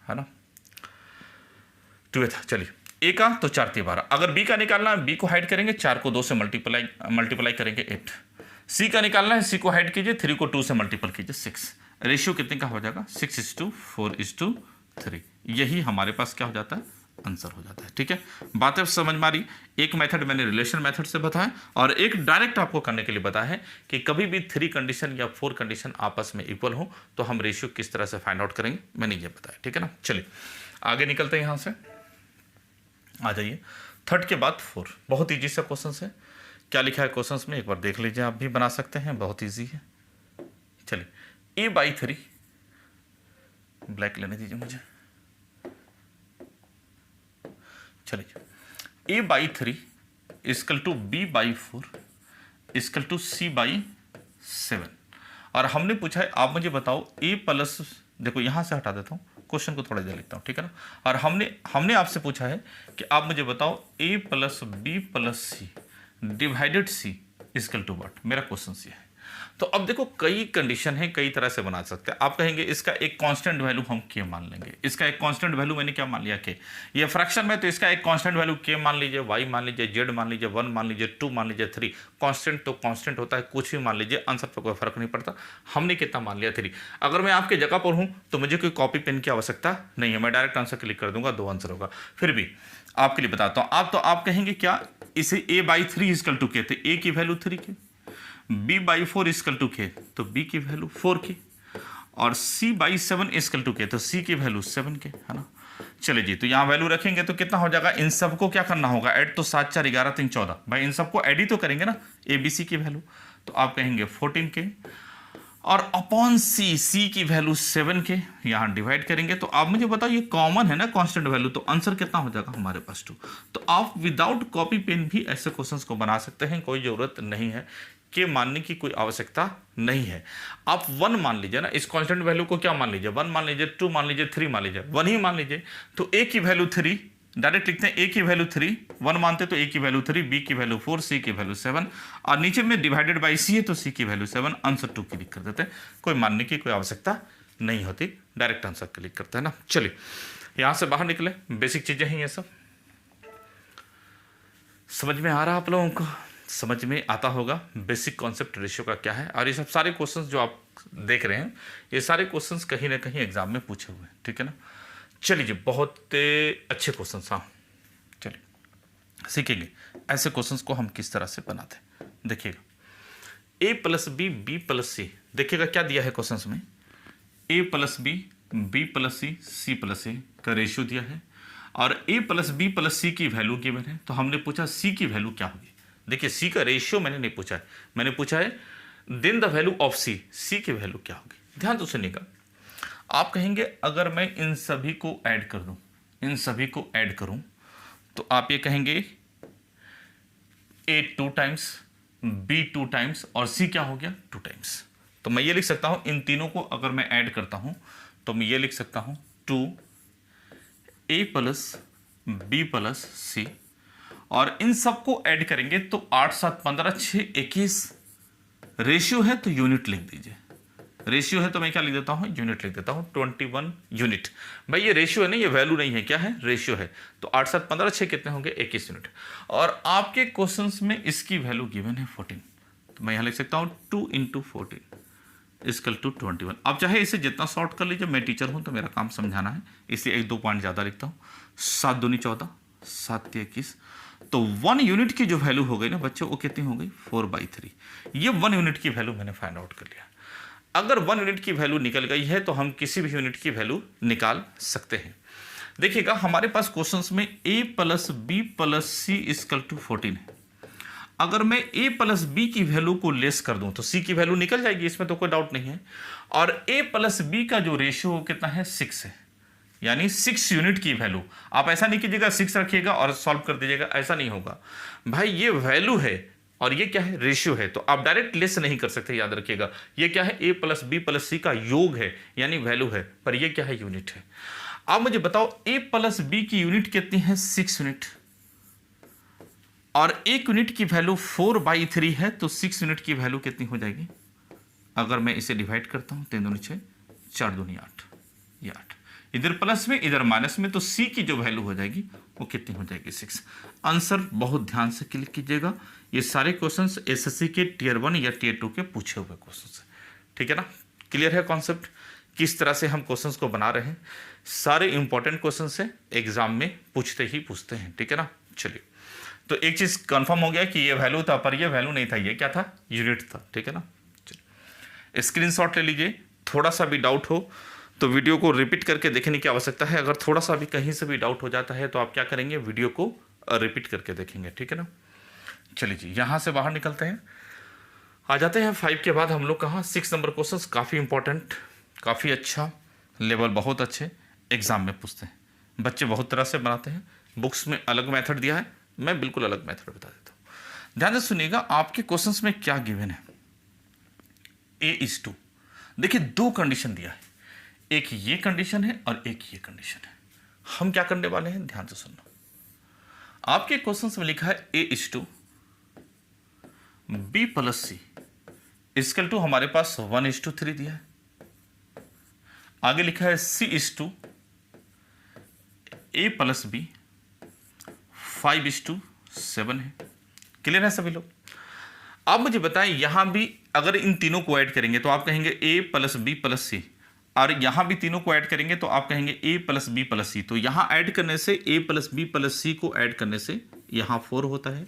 ना, 2a था। चलिए, ए का तो 4 3 12। अगर बी का निकालना है, बी को हाइड करेंगे, 4 को 2 से मल्टीप्लाई करेंगे 8। सी का निकालना है, सी को हाइड कीजिए, 3 को 2 से मल्टीपल कीजिए 6। रेशियो कितने का हो जाएगा, 6:4:3। यही हमारे पास क्या हो जाता है, आंसर हो जाता है, ठीक है। बातें समझ में आ रही। एक मेथड मैंने रिलेशन मेथड से बताया, और एक डायरेक्ट आपको करने के लिए बताया है कि कभी भी 3 कंडीशन या 4 कंडीशन आपस में इक्वल हो तो हम रेशियो किस तरह से फाइंड आउट करेंगे, मैंने ये बताया, ठीक है ना। चलिए आगे निकलते हैं, यहाँ से आ जाइए। 3 के बाद 4, बहुत ईजी सा क्वेश्चन है। क्या लिखा है क्वेश्चन में, एक बार देख लीजिए, आप भी बना सकते हैं, बहुत ईजी है। चलिए, a/3, ब्लैक लेने दीजिए मुझे। चलिए, a/3 equal to b/4 equal to c/7, और हमने पूछा है, आप मुझे बताओ a प्लस, देखो यहां से हटा देता हूं, क्वेश्चन को थोड़ा देर लिखता हूं, ठीक है ना। और हमने आपसे पूछा है कि आप मुझे बताओ a plus b plus c divided c equal to what, मेरा क्वेश्चन ये है। तो अब देखो, कई कंडीशन है, कई तरह से बना सकते हैं। आप कहेंगे इसका एक कांस्टेंट वैल्यू हम k मान लेंगे, इसका एक कांस्टेंट वैल्यू मैंने क्या मान लिया, k। ये फ्रैक्शन में तो इसका एक कांस्टेंट वैल्यू k मान लीजिए, y मान लीजिए, z मान लीजिए, 1 मान लीजिए, 2 मान लीजिए, 3। कांस्टेंट तो कांस्टेंट होता है, कुछ भी मान लीजिए, आंसर पर कोई फर्क नहीं पड़ता। हमने कितना मान लिया, 3। अगर मैं आपके जगह पर हूं तो मुझे कोई कॉपी पेन की आवश्यकता नहीं है, मैं डायरेक्ट आंसर क्लिक कर दूंगा, 2 आंसर होगा। फिर भी आपके लिए बताता हूं, आप कहेंगे क्या, इसे a/3 इक्वल टू k, तो a की value 3 k, b/4 equal to k, तो b की वैल्यू 4 k, और c/7 इक्वल टू k, तो c की वैल्यू 7 k, है ना। चलिए जी, तो यहाँ वैल्यू रखेंगे तो कितना हो जाएगा, इन सबको क्या करना होगा, ऐड, तो 7 4 11 3 14, भाई इन सबको ऐड ही तो करेंगे ना, a b c की वैल्यू, तो आप कहेंगे 14 k, और अपॉन c की वैल्यू 7 k, यहाँ डिवाइड करेंगे। तो आप मुझे बताओ, ये कॉमन है ना कांस्टेंट वैल्यू, तो आंसर कितना हो जाएगा हमारे पास 2। तो आप विदाउट कॉपी पेन भी ऐसे क्वेश्चंस को बना सकते हैं, कोई जरूरत नहीं है कि मानने की कोई आवश्यकता नहीं है। आप 1 मान लीजिए ना, इस कांस्टेंट वैल्यू को क्या मान लीजिए, 1 मान लीजिए, 2 मान लीजिए, 3 मान लीजिए, 1 ही मान लीजिए। तो a की वैल्यू 3, डायरेक्ट लिखते हैं a की वैल्यू 3, 1 मानते तो a की वैल्यू 3, b की वैल्यू 4, c की वैल्यू 7, और नीचे में डिवाइडेड बाई c है तो c की वैल्यू 7, आंसर 2 क्लिक कर देते हैं। कोई मानने की कोई आवश्यकता नहीं होती, डायरेक्ट आंसर क्लिक करते हैं ना। चलिए यहां से बाहर निकले, बेसिक चीजें हैं ये सब। समझ में आ रहा आप लोगों को, समझ में आता होगा बेसिक कॉन्सेप्ट रेशियो का क्या है। और ये सब सारे क्वेश्चंस जो आप देख रहे हैं, ये सारे क्वेश्चंस कहीं ना कहीं एग्जाम में पूछे हुए हैं, ठीक है ना। चलिए जी, बहुत अच्छे क्वेश्चंस, हाँ चलिए सीखेंगे ऐसे क्वेश्चंस को हम किस तरह से बनाते हैं। देखिएगा, a plus B, B plus C, देखिएगा क्या दिया है क्वेश्चंस में, a plus B, B plus C, C plus A का रेशियो दिया है, और a plus B plus C की वैल्यू गिवन है। तो हमने पूछा c की वैल्यू क्या होगी। देखिए, c का रेशियो मैंने नहीं पूछा है, मैंने पूछा है then the value of c की वैल्यू क्या होगी। ध्यान तो सुनिएगा, आप कहेंगे अगर मैं इन सभी को ऐड कर दूं, इन सभी को ऐड करूं तो आप ये कहेंगे A 2 टाइम्स, B 2 टाइम्स और C क्या हो गया 2 टाइम्स। तो मैं ये लिख सकता हूं, इन तीनों को अगर मैं ऐड करता हूं तो मैं ये लिख सकता हूं 2A plus B plus C, और इन सबको ऐड करेंगे तो 8 7 15 6 21 रेशियो है तो यूनिट लिख दीजिए। रेशियो है तो मैं क्या लिख देता हूं, यूनिट लिख देता हूं 21 यूनिट। भाई ये रेशियो है ना, ये वैल्यू नहीं है, क्या है, रेशियो है। तो 8 7 15 6 कितने होंगे 21 यूनिट। और आपके क्वेश्चंस में इसकी वैल्यू गिवन है 14, तो मैं यहां लिख सकता हूं 2 इंटू 14 इजकल टू 21। आप चाहे इसे जितना शॉर्ट कर लीजिए, मैं टीचर हूं तो मेरा काम समझाना है, इसलिए 1 2 पॉइंट ज़्यादा लिखता हूं। 7 दूनी 14, 7 के 21, तो 1 यूनिट की जो वैल्यू हो गई ना बच्चों, वो कितनी हो गई 4/3। ये 1 यूनिट की वैल्यू मैंने फाइंड आउट कर लिया। अगर 1 यूनिट की वैल्यू निकल गई है तो हम किसी भी यूनिट की वैल्यू निकाल सकते हैं। देखिएगा हमारे पास क्वेश्चंस में a plus B plus C equal to 14 है। अगर मैं a प्लस बी की वैल्यू को लेस कर दूं तो c की वैल्यू निकल जाएगी, इसमें तो कोई डाउट नहीं है। और a प्लस बी का जो रेशियो कितना है 6 है, यानी 6 यूनिट की वैल्यू। आप ऐसा नहीं कीजिएगा 6 रखिएगा और सॉल्व कर दीजिएगा, ऐसा नहीं होगा भाई। ये वैल्यू है और ये क्या है, रेशियो है, तो आप डायरेक्ट लेस नहीं कर सकते, याद रखिएगा। ये क्या है, a प्लस बी प्लस सी का योग है, यानी वैल्यू है, पर ये क्या है, यूनिट है। अब मुझे बताओ a प्लस बी की यूनिट कितनी है 6 यूनिट, और 1 यूनिट की वैल्यू 4/3 है, तो 6 यूनिट की वैल्यू कितनी हो जाएगी। अगर मैं इसे डिवाइड करता हूं 3 दूनी 6, 4 दूनी 8, ये 8, इधर प्लस में इधर माइनस में, तो c की जो वैल्यू हो जाएगी वो कितनी हो जाएगी 6। आंसर बहुत ध्यान से क्लिक कीजिएगा, ये सारे क्वेश्चंस एसएससी के टियर 1 या टियर 2 के पूछे हुए क्वेश्चंस हैं, ठीक है ना। क्लियर है कॉन्सेप्ट, किस तरह से हम क्वेश्चंस को बना रहे हैं। सारे इंपॉर्टेंट क्वेश्चंस हैं, एग्जाम में पूछते ही पूछते हैं, ठीक है ना। चलिए, तो एक चीज कंफर्म हो गया कि ये वैल्यू था, पर ये वैल्यू नहीं था, ये क्या था, यूनिट था, ठीक है ना। चलिए स्क्रीनशॉट ले लीजिए। थोड़ा सा भी डाउट हो तो वीडियो को रिपीट करके देखने की आवश्यकता है। अगर थोड़ा सा भी कहीं से भी डाउट हो जाता है तो आप क्या करेंगे, वीडियो को रिपीट करके देखेंगे, ठीक है ना। चलिए जी, यहाँ से बाहर निकलते हैं, आ जाते हैं 5 के बाद हम लोग कहाँ, 6 नंबर क्वेश्चंस काफ़ी इंपॉर्टेंट, काफ़ी अच्छा लेवल, बहुत अच्छे एग्जाम में पूछते हैं। बच्चे बहुत तरह से बनाते हैं, बुक्स में अलग मेथड दिया है, मैं बिल्कुल अलग मेथड बता देता हूँ। ध्यान से सुनिएगा, आपके क्वेश्चंस में क्या गिवन है। A:2, देखिए 2 कंडीशन दिया है, एक ये कंडीशन है और एक ये कंडीशन है। हम क्या करने वाले हैं, ध्यान से सुनना। आपके क्वेश्चंस में लिखा है A:2 B plus C equal to, हमारे पास 1:3 दिया है। आगे लिखा है C:2 A प्लस बी 5:7 है। क्लियर है सभी लोग। आप मुझे बताएं, यहां भी अगर इन तीनों को ऐड करेंगे तो आप कहेंगे A प्लस बी प्लस सी, और यहां भी तीनों को ऐड करेंगे तो आप कहेंगे A प्लस बी प्लस सी। तो यहां ऐड करने से A प्लस बी प्लस सी को ऐड करने से यहां 4 होता है,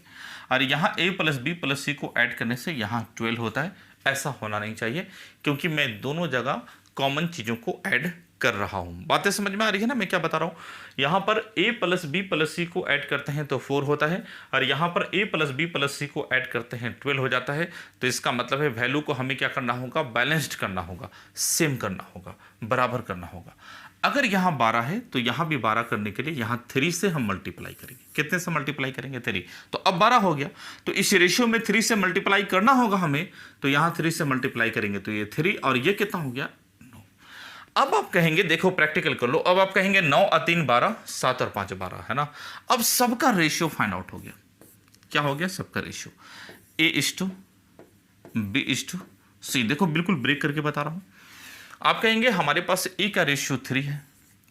और यहां A प्लस बी प्लस सी को ऐड करने से यहां 12 होता है। ऐसा होना नहीं चाहिए, क्योंकि मैं दोनों जगह कॉमन चीज़ों को ऐड कर रहा हूं। बातें समझ में आ रही है ना मैं क्या बता रहा हूं। यहां पर A प्लस बी प्लस सी को ऐड करते हैं तो 4 होता है, और यहां पर A प्लस बी प्लस सी को ऐड करते हैं 12 हो जाता है। तो इसका मतलब है वैल्यू को हमें क्या करना होगा, बैलेंस्ड करना होगा, सेम करना होगा, बराबर करना होगा। अगर यहां 12 है तो यहां भी 12 करने के लिए यहां 3 से हम मल्टीप्लाई करेंगे। कितने से मल्टीप्लाई करेंगे, 3। तो अब 12 हो गया, तो इस रेशियो में 3 से मल्टीप्लाई करना होगा हमें, तो यहां 3 से मल्टीप्लाई करेंगे तो ये 3, और ये कितना हो गया, 9। अब आप कहेंगे, देखो प्रैक्टिकल कर लो, अब आप कहेंगे 9 और 3 12, 7 और 5 12, है ना। अब सबका रेशियो फाइंड आउट हो गया। क्या हो गया, सबका रेशियो A:2 B:C। देखो बिल्कुल ब्रेक करके बता रहा हूं। आप कहेंगे हमारे पास A का रेशियो 3 है,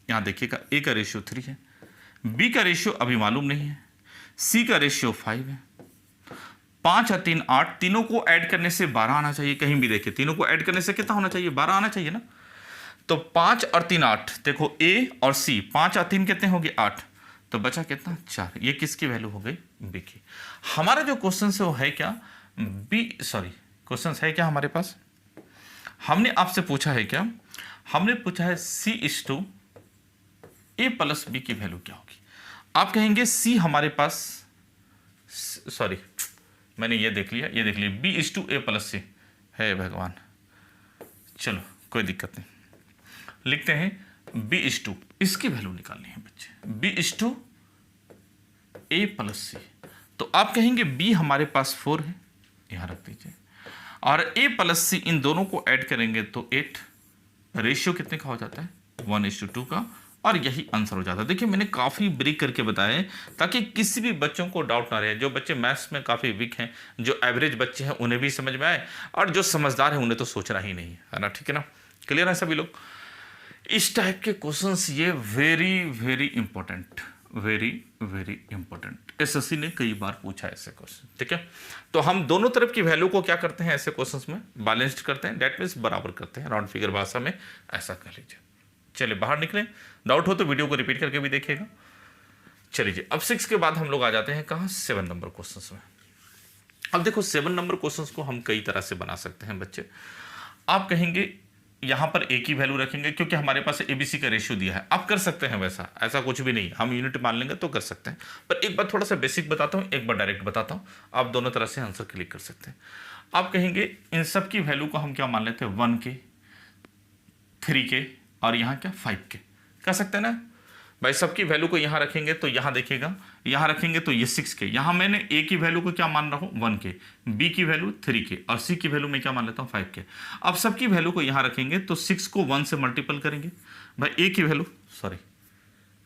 यहां देखिएगा A का रेशियो 3 है, B का रेशियो अभी मालूम नहीं है, C का रेशियो 5 है, 5 और 3 8, तीनों को ऐड करने से 12 आना चाहिए। कहीं भी देखिए, तीनों को ऐड करने से कितना होना चाहिए, 12 आना चाहिए ना। तो 5 और 3 8, देखो A और C, 5 और 3 कितने हो गए 8, तो बचा कितना 4। ये किसकी वैल्यू हो गई, B की। हमारा जो क्वेश्चन है वो है क्या, क्वेश्चन है क्या हमारे पास, हमने आपसे पूछा है क्या, हमने पूछा है C:2 A प्लस बी की वैल्यू क्या होगी। आप कहेंगे C हमारे पास, मैंने ये देख लिया, ये देख लिया, B:2 A प्लस सी है भगवान। चलो कोई दिक्कत नहीं, लिखते हैं B:2, इसकी वैल्यू निकालनी है बच्चे। B:2 ए प्लस सी, तो आप कहेंगे बी हमारे पास 4 है, यहाँ रख दीजिए, और ए प्लस सी इन दोनों को ऐड करेंगे तो 8, रेशियो कितने का हो जाता है 1:2 का, और यही आंसर हो जाता है। देखिए मैंने काफ़ी ब्रीक करके बताया है ताकि किसी भी बच्चों को डाउट ना रहे। जो बच्चे मैथ्स में काफ़ी वीक हैं, जो एवरेज बच्चे हैं उन्हें भी समझ में आए, और जो समझदार हैं उन्हें तो सोचना ही नहीं है ना, ठीक है ना, क्लियर है सभी लोग। इस टाइप के क्वेश्चंस ये very very important, very very important, SSC ने कई बार पूछा ऐसे क्वेश्चन, ठीक है। तो हम दोनों तरफ की वैल्यू को क्या करते हैं ऐसे क्वेश्चंस में, बैलेंस्ड करते हैं, दैट मीन्स बराबर करते हैं, राउंड फिगर भाषा में ऐसा कर लीजिए। चलिए बाहर निकले, डाउट हो तो वीडियो को रिपीट करके भी देखिएगा। चलिए अब 6 के बाद हम लोग आ जाते हैं कहाँ, 7 नंबर क्वेश्चंस में। अब देखो 7 नंबर क्वेश्चंस को हम कई तरह से बना सकते हैं बच्चे। आप कहेंगे यहाँ पर ए की वैल्यू रखेंगे क्योंकि हमारे पास एबीसी का रेशियो दिया है, आप कर सकते हैं वैसा, ऐसा कुछ भी नहीं, हम यूनिट मान लेंगे तो कर सकते हैं। पर एक बार थोड़ा सा बेसिक बताता हूँ, एक बार डायरेक्ट बताता हूँ, आप दोनों तरह से आंसर क्लिक कर सकते हैं। आप कहेंगे इन सब की वैल्यू को हम क्या मान लेते हैं, 1 के, 3 के, और यहाँ क्या 5 के, कर सकते हैं ना भाई। सबकी वैल्यू को यहाँ रखेंगे तो यहाँ देखिएगा, यहाँ रखेंगे तो ये 6 के, यहाँ मैंने ए की वैल्यू को क्या मान रहा हूँ 1 के, बी की वैल्यू 3 के, और सी की वैल्यू मैं क्या मान लेता हूँ 5 के। अब सबकी वैल्यू को यहाँ रखेंगे तो 6 को 1 से मल्टीपल करेंगे भाई, ए की वैल्यू, सॉरी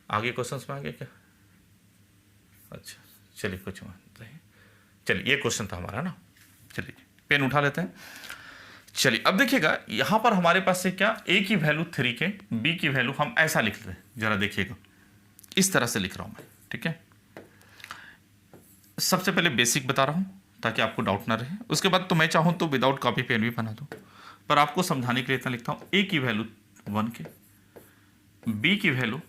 आगे क्वेश्चन में आ गया क्या, अच्छा चलिए कुछ मान, चलिए ये क्वेश्चन था हमारा ना, चलिए पेन उठा लेते हैं। चलिए अब देखिएगा यहाँ पर हमारे पास से क्या, ए की वैल्यू 3 के, बी की वैल्यू हम ऐसा लिख लेते हैं, जरा देखिएगा इस तरह से लिख रहा हूँ मैं, ठीक है। सबसे पहले बेसिक बता रहा हूँ ताकि आपको डाउट ना रहे, उसके बाद तो मैं चाहूँ तो विदाउट कॉपी पेन भी बना दूँ, पर आपको समझाने के लिए इतना लिखता हूँ। ए की वैल्यू 1 के, बी की वैल्यू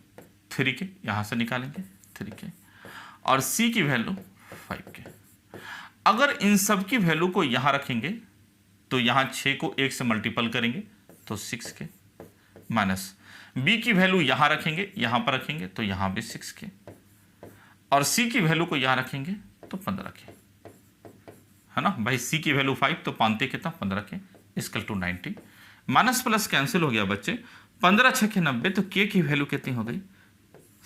3 के, यहाँ से निकालेंगे 3 के, और सी की वैल्यू 5 के। अगर इन सब की वैल्यू को यहाँ रखेंगे तो यहाँ 6 को 1 से मल्टीपल करेंगे तो 6 के, माइनस बी की वैल्यू यहाँ रखेंगे, यहाँ पर रखेंगे तो यहाँ भी 6 के, और सी की वैल्यू को यहाँ रखेंगे तो 15 के, है ना भाई। सी की वैल्यू 5 तो 5 कितना 15 के, equal to 90, minus plus cancel हो गया बच्चे, 15 6 के 90, तो के की वैल्यू कितनी हो गई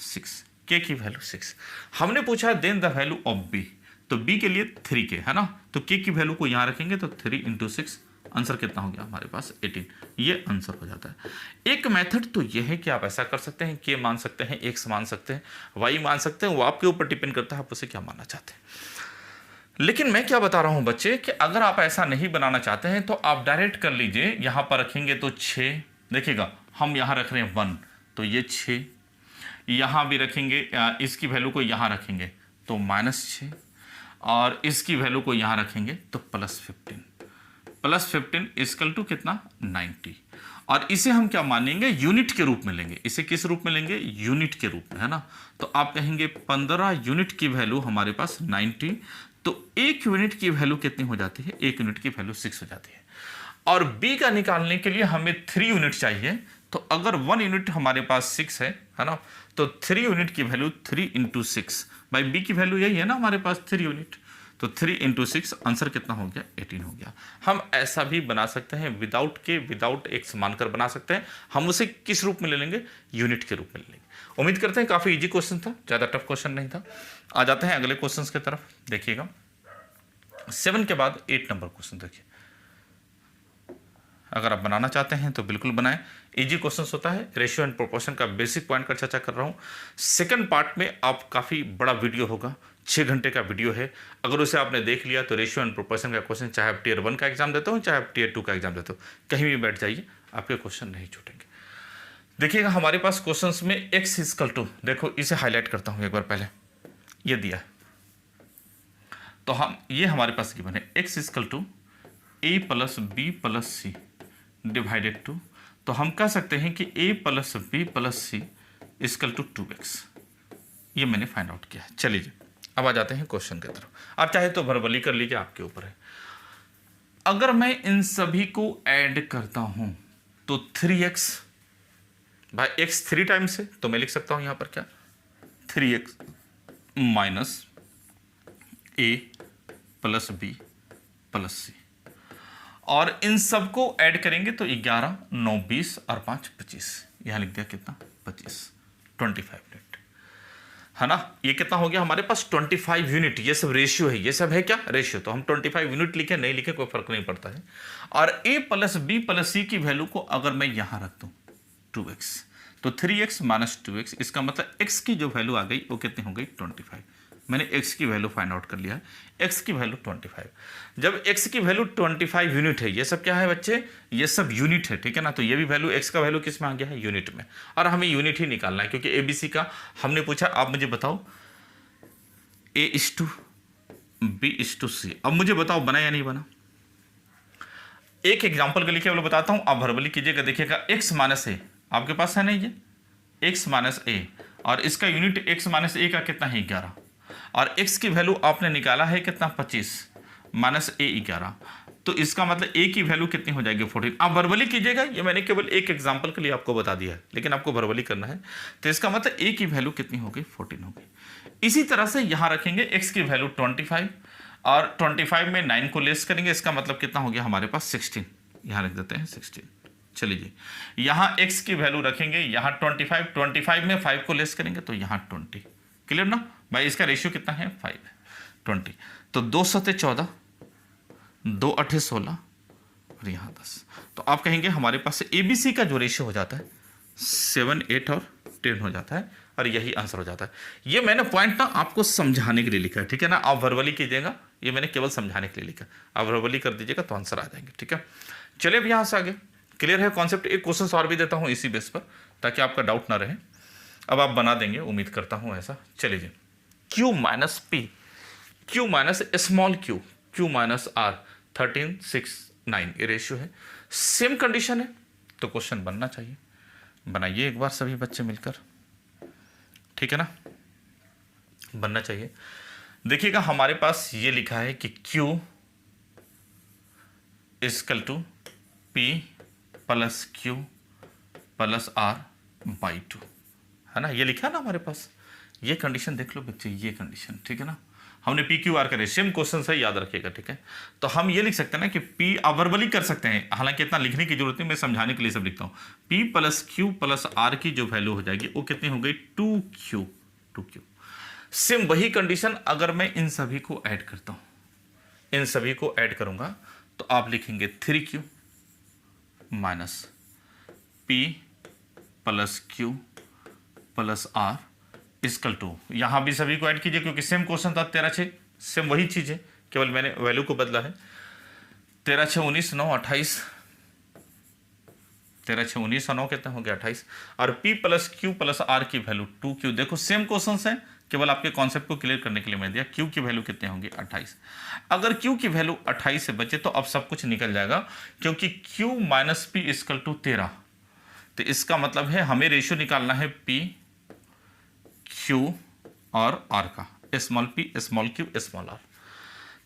6, के की वैल्यू 6। हमने पूछा then the value of B, तो बी के लिए 3 के, है ना, तो के की वैल्यू को यहाँ रखेंगे तो 3 × 6, आंसर कितना हो गया हमारे पास 18, ये आंसर हो जाता है। एक मेथड तो ये है कि आप ऐसा कर सकते हैं, के मान सकते हैं, एक्स मान सकते हैं, वाई मान सकते हैं, वो आपके ऊपर डिपेंड करता है आप उसे क्या मानना चाहते हैं। लेकिन मैं क्या बता रहा हूं बच्चे कि अगर आप ऐसा नहीं बनाना चाहते हैं तो आप डायरेक्ट कर लीजिए, यहां पर रखेंगे तो 6, देखिएगा हम यहां रख रहे हैं 1 तो ये 6, यहां भी रखेंगे, इसकी वैल्यू को यहां रखेंगे तो -6, और इसकी वैल्यू को यहां रखेंगे तो +15, +15 इक्वल टू कितना 90, और इसे हम क्या मानेंगे यूनिट के रूप में लेंगे। इसे किस रूप में लेंगे, यूनिट के रूप में, है ना। तो आप कहेंगे 15 यूनिट की वैल्यू हमारे पास 90, तो 1 यूनिट की वैल्यू कितनी हो जाती है, 1 यूनिट की वैल्यू 6 हो जाती है। और बी का निकालने के लिए हमें 3 यूनिट चाहिए, तो अगर 1 यूनिट हमारे पास 6 है ना, तो 3 यूनिट की वैल्यू 3 × 6, भाई बी की वैल्यू यही है ना हमारे पास 3 यूनिट, तो 3 × 6 आंसर कितना हो गया 18 हो गया। हम ऐसा भी बना सकते हैं, विदाउट के, विदाउट एक्स मानकर बना सकते हैं। हम उसे किस रूप में ले लेंगे, यूनिट के रूप में ले लेंगे। उम्मीद करते हैं काफ़ी इजी क्वेश्चन था, ज़्यादा टफ क्वेश्चन नहीं था। आ जाते हैं अगले क्वेश्चन की तरफ, देखिएगा 7 के बाद 8 नंबर क्वेश्चन देखिए। अगर आप बनाना चाहते हैं तो बिल्कुल बनाएं, इजी क्वेश्चंस होता है। रेशियो एंड प्रोपोर्शन का बेसिक पॉइंट का चर्चा कर रहा हूँ। सेकंड पार्ट में आप काफ़ी बड़ा वीडियो होगा, 6 घंटे का वीडियो है। अगर उसे आपने देख लिया तो रेशियो एंड प्रोपोर्शन का क्वेश्चन, चाहे आप टियर 1 का एग्जाम देते हो, चाहे आप टियर 2 का एग्जाम देते हो, कहीं भी बैठ जाइए, आपके क्वेश्चन नहीं छूटेंगे। देखिएगा हमारे पास क्वेश्चंस में एक्स इक्वल टू, देखो इसे हाईलाइट करता हूँ एक बार, पहले ये दिया तो हम, ये हमारे पास गिवन है X equal to a + b + c divided to, तो हम कह सकते हैं कि a + b + c equal to 2x। ये मैंने फाइंड आउट किया है। चलिए अब आ जाते हैं क्वेश्चन की तरफ। आप चाहे तो वर्बली कर लीजिए, आपके ऊपर है। अगर मैं इन सभी को ऐड करता हूं तो 3x, भाई x 3 टाइम्स है तो मैं लिख सकता हूं यहां पर क्या 3x minus a + b + c, और इन सबको ऐड करेंगे तो 11 9 20 और 5 25, यहां लिख दिया कितना 25, 25 मिनट। है ना। ये कितना हो गया हमारे पास 25 यूनिट, ये सब रेशियो है, ये सब है क्या रेशियो, तो हम 25 यूनिट लिखे नहीं लिखे कोई फर्क नहीं पड़ता है। और a plus B plus C की वैल्यू को अगर मैं यहां रख दूं 2x, तो 3x माइनस 2x, इसका मतलब x की जो वैल्यू आ गई वो कितनी हो गई 25। मैंने x की वैल्यू फाइंड आउट कर लिया है, x की वैल्यू 25। जब x की वैल्यू 25 यूनिट है, ये सब क्या है बच्चे, ये सब यूनिट है, ठीक है ना। तो ये भी वैल्यू x का वैल्यू किस में आ गया है, यूनिट में, और हमें यूनिट ही निकालना है क्योंकि ABC का हमने पूछा। आप मुझे बताओ A/B/C, अब मुझे बताओ बना या नहीं बना। एक एग्जाम्पल के लिए केवल बताता हूं, आप भरबली कीजिएगा, देखिएगा x माइनस ए आपके पास है नहीं, ये x माइनस ए, और इसका यूनिट x माइनस ए का कितना है 11, और x की वैल्यू आपने निकाला है कितना 25 माइनस ए 11, तो इसका मतलब a की वैल्यू कितनी हो जाएगी 14। आप वर्बली कीजिएगा, ये मैंने केवल एक एग्जांपल के लिए आपको बता दिया है, लेकिन आपको वर्बली करना है, तो इसका मतलब a की वैल्यू कितनी हो गई 14 हो गई। इसी तरह से यहां रखेंगे x की वैल्यू 25, और 25 में 9 को लेस करेंगे, इसका मतलब कितना हो गया हमारे पास 16, यहां रख देते हैं 16। चलिए जी, यहां x की वैल्यू रखेंगे, यहां 25 में 5 को लेस करेंगे तो यहां 20। क्लियर ना भाई, इसका रेशियो कितना है 5 है 20, तो 2 7 14, 2 8 16 और यहाँ 10, तो आप कहेंगे हमारे पास ABC का जो रेशियो हो जाता है 7 8 और 10 हो जाता है, और यही आंसर हो जाता है। ये मैंने पॉइंट ना आपको समझाने के लिए लिखा है, ठीक है ना। आप वर्बली कीजिएगा, ये मैंने केवल समझाने के लिए लिखा है, आप वर्बली कर दीजिएगा तो आंसर आ जाएंगे, ठीक है। चलिए अब यहाँ से आगे क्लियर है कॉन्सेप्ट। एक क्वेश्चन और भी देता हूँ इसी बेस पर, ताकि आपका डाउट ना रहे। अब आप बना देंगे, उम्मीद करता हूँ ऐसा। चलिए जी, Q minus P, Q minus small Q minus R 13 6 9, ये रेशियो है, सेम कंडीशन है, तो क्वेश्चन बनना चाहिए। बनाइए एक बार सभी बच्चे मिलकर, ठीक है ना, बनना चाहिए। देखिएगा हमारे पास ये लिखा है कि Q equal to P plus Q plus R by 2, है ना, ये लिखा है ना हमारे पास। ये कंडीशन देख लो बच्चे, ये कंडीशन, ठीक है ना। हमने PQR करे, सेम क्वेश्चन है, याद रखिएगा, ठीक है। तो हम ये लिख सकते हैं ना कि P वर्बली कर सकते हैं, हालांकि इतना लिखने की जरूरत नहीं, मैं समझाने के लिए सब लिखता हूँ। P plus Q plus R की जो वैल्यू हो जाएगी वो कितनी हो गई 2Q। सेम वही कंडीशन अगर मैं इन सभी को ऐड करता हूँ, इन सभी को ऐड करूंगा तो आप लिखेंगे 3Q minus P plus Q plus R equal to, यहां भी सभी को ऐड कीजिए क्योंकि सेम क्वेश्चन था 13 6, सेम वही चीज है, केवल मैंने वैल्यू को बदला है। 13 6 19 9 28, 13 6 19 9 कितना हो गया 28, और P plus Q plus R की वैल्यू 2Q। देखो सेम क्वेश्चन है, केवल आपके कॉन्सेप्ट को क्लियर करने के लिए मैं दिया। Q की वैल्यू कितनी होगी 28। अगर Q की वैल्यू 28 से बचे तो अब सब कुछ निकल जाएगा, क्योंकि Q minus P equal to 13, तो इसका मतलब है हमें रेशियो निकालना है P Q और R का, small p small q small r।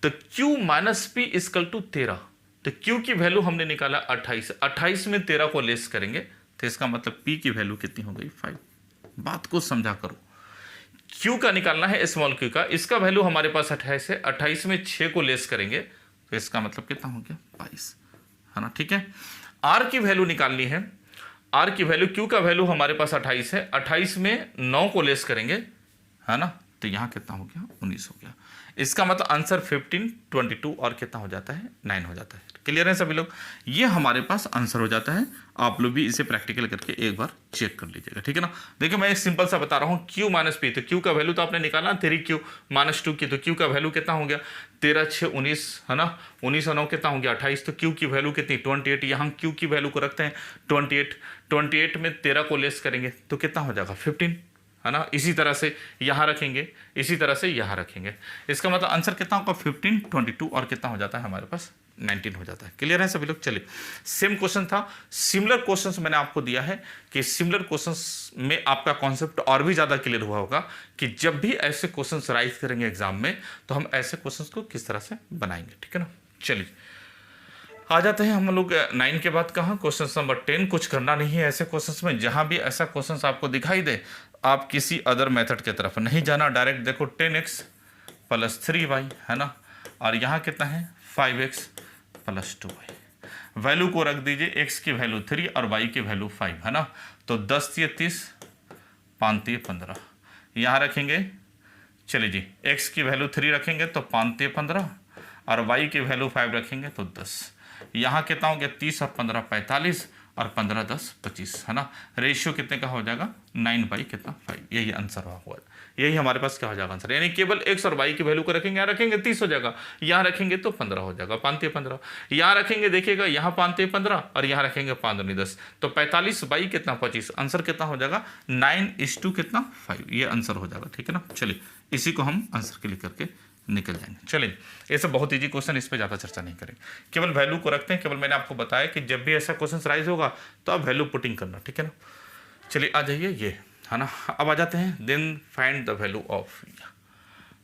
तो Q minus P equal to 13, तो Q की वैल्यू हमने निकाला 28, 28 में 13 को लेस करेंगे तो इसका मतलब P की वैल्यू कितनी हो गई 5। बात को समझा करो, Q का निकालना है स्मॉल q का, इसका वैल्यू हमारे पास 28 है, 28 में 6 को लेस करेंगे तो इसका मतलब कितना हो गया 22, है ना, ठीक है। R की वैल्यू निकालनी है, R की वैल्यू, Q का वैल्यू हमारे पास 28 है, 28 में 9 को लेस करेंगे, है ना, तो यहाँ कितना हो गया 19 हो गया। इसका मतलब आंसर 15 22 और कितना हो जाता है 9 हो जाता है। क्लियर है सभी लोग, ये हमारे पास आंसर हो जाता है। आप लोग भी इसे प्रैक्टिकल करके एक बार चेक कर लीजिएगा, ठीक है ना। देखिए मैं एक सिंपल सा बता रहा हूँ, Q माइनस P, तो Q का वैल्यू तो आपने निकाला 3Q माइनस 2 की, तो Q का वैल्यू कितना हो गया 13 6 19, है ना, 19 और 9 कितना हो गया 28, तो Q की वैल्यू कितनी 28। यहाँ Q की वैल्यू को रखते हैं 28, 28 में 13 को लेस करेंगे तो कितना हो जाएगा 15, है ना। इसी तरह से यहाँ रखेंगे, इसी तरह से यहाँ रखेंगे, इसका मतलब आंसर कितना होगा 15 22 और कितना हो जाता है हमारे पास 19 हो जाता है। क्लियर है सभी लोग। चलिए सेम क्वेश्चन था, सिमिलर क्वेश्चंस मैंने आपको दिया है कि सिमिलर क्वेश्चंस में आपका कॉन्सेप्ट और भी ज़्यादा क्लियर हुआ होगा कि जब भी ऐसे क्वेश्चंस राइज करेंगे एग्जाम में तो हम ऐसे क्वेश्चंस को किस तरह से बनाएंगे, ठीक है ना। चलिए आ जाते हैं हम लोग 9 के बाद कहाँ, क्वेश्चन नंबर 10। कुछ करना नहीं है ऐसे क्वेश्चंस में, जहाँ भी ऐसा क्वेश्चन आपको दिखाई दे आप किसी अदर मेथड की तरफ नहीं जाना, डायरेक्ट देखो 10x प्लस 3y, है ना, और यहाँ कितना है 5x प्लस 2y। वैल्यू को रख दीजिए, x की वैल्यू 3 और y की वैल्यू 5, है ना, तो 10 3 30, 5 3 15, यहाँ रखेंगे, चलिए जी, x की वैल्यू 3 रखेंगे तो 5 3 15, और y की वैल्यू 5 रखेंगे तो 10। यहाँ कितना हो गया, 30 और 15 45, और 15 10 25, है ना। रेशियो कितने का हो जाएगा, 9 कितना 5, यही आंसर हुआ। यही हमारे पास क्या हो जाएगा आंसर, यानी केवल x और y की वैल्यू को रखेंगे, यहाँ रखेंगे 30 हो जाएगा, यहाँ रखेंगे तो 15 हो जाएगा, 5 15, यहाँ रखेंगे देखिएगा, यहाँ 5 15, और यहाँ रखेंगे 5 10, तो 45 बाई कितना 25, आंसर कितना हो जाएगा 9:2 कितना 5, ये आंसर हो जाएगा। ठीक है ना। चलिए इसी को हम आंसर के लिए करके निकल जाएंगे। चलिए ये सब बहुत इजी क्वेश्चन, इस पर ज़्यादा चर्चा नहीं करेंगे, केवल वैल्यू को रखते हैं। केवल मैंने आपको बताया कि जब भी ऐसा क्वेश्चन राइज होगा तो आप वैल्यू पुटिंग करना। ठीक है ना। चलिए आ जाइए, ये है ना। अब आ जाते हैं, then find the value of.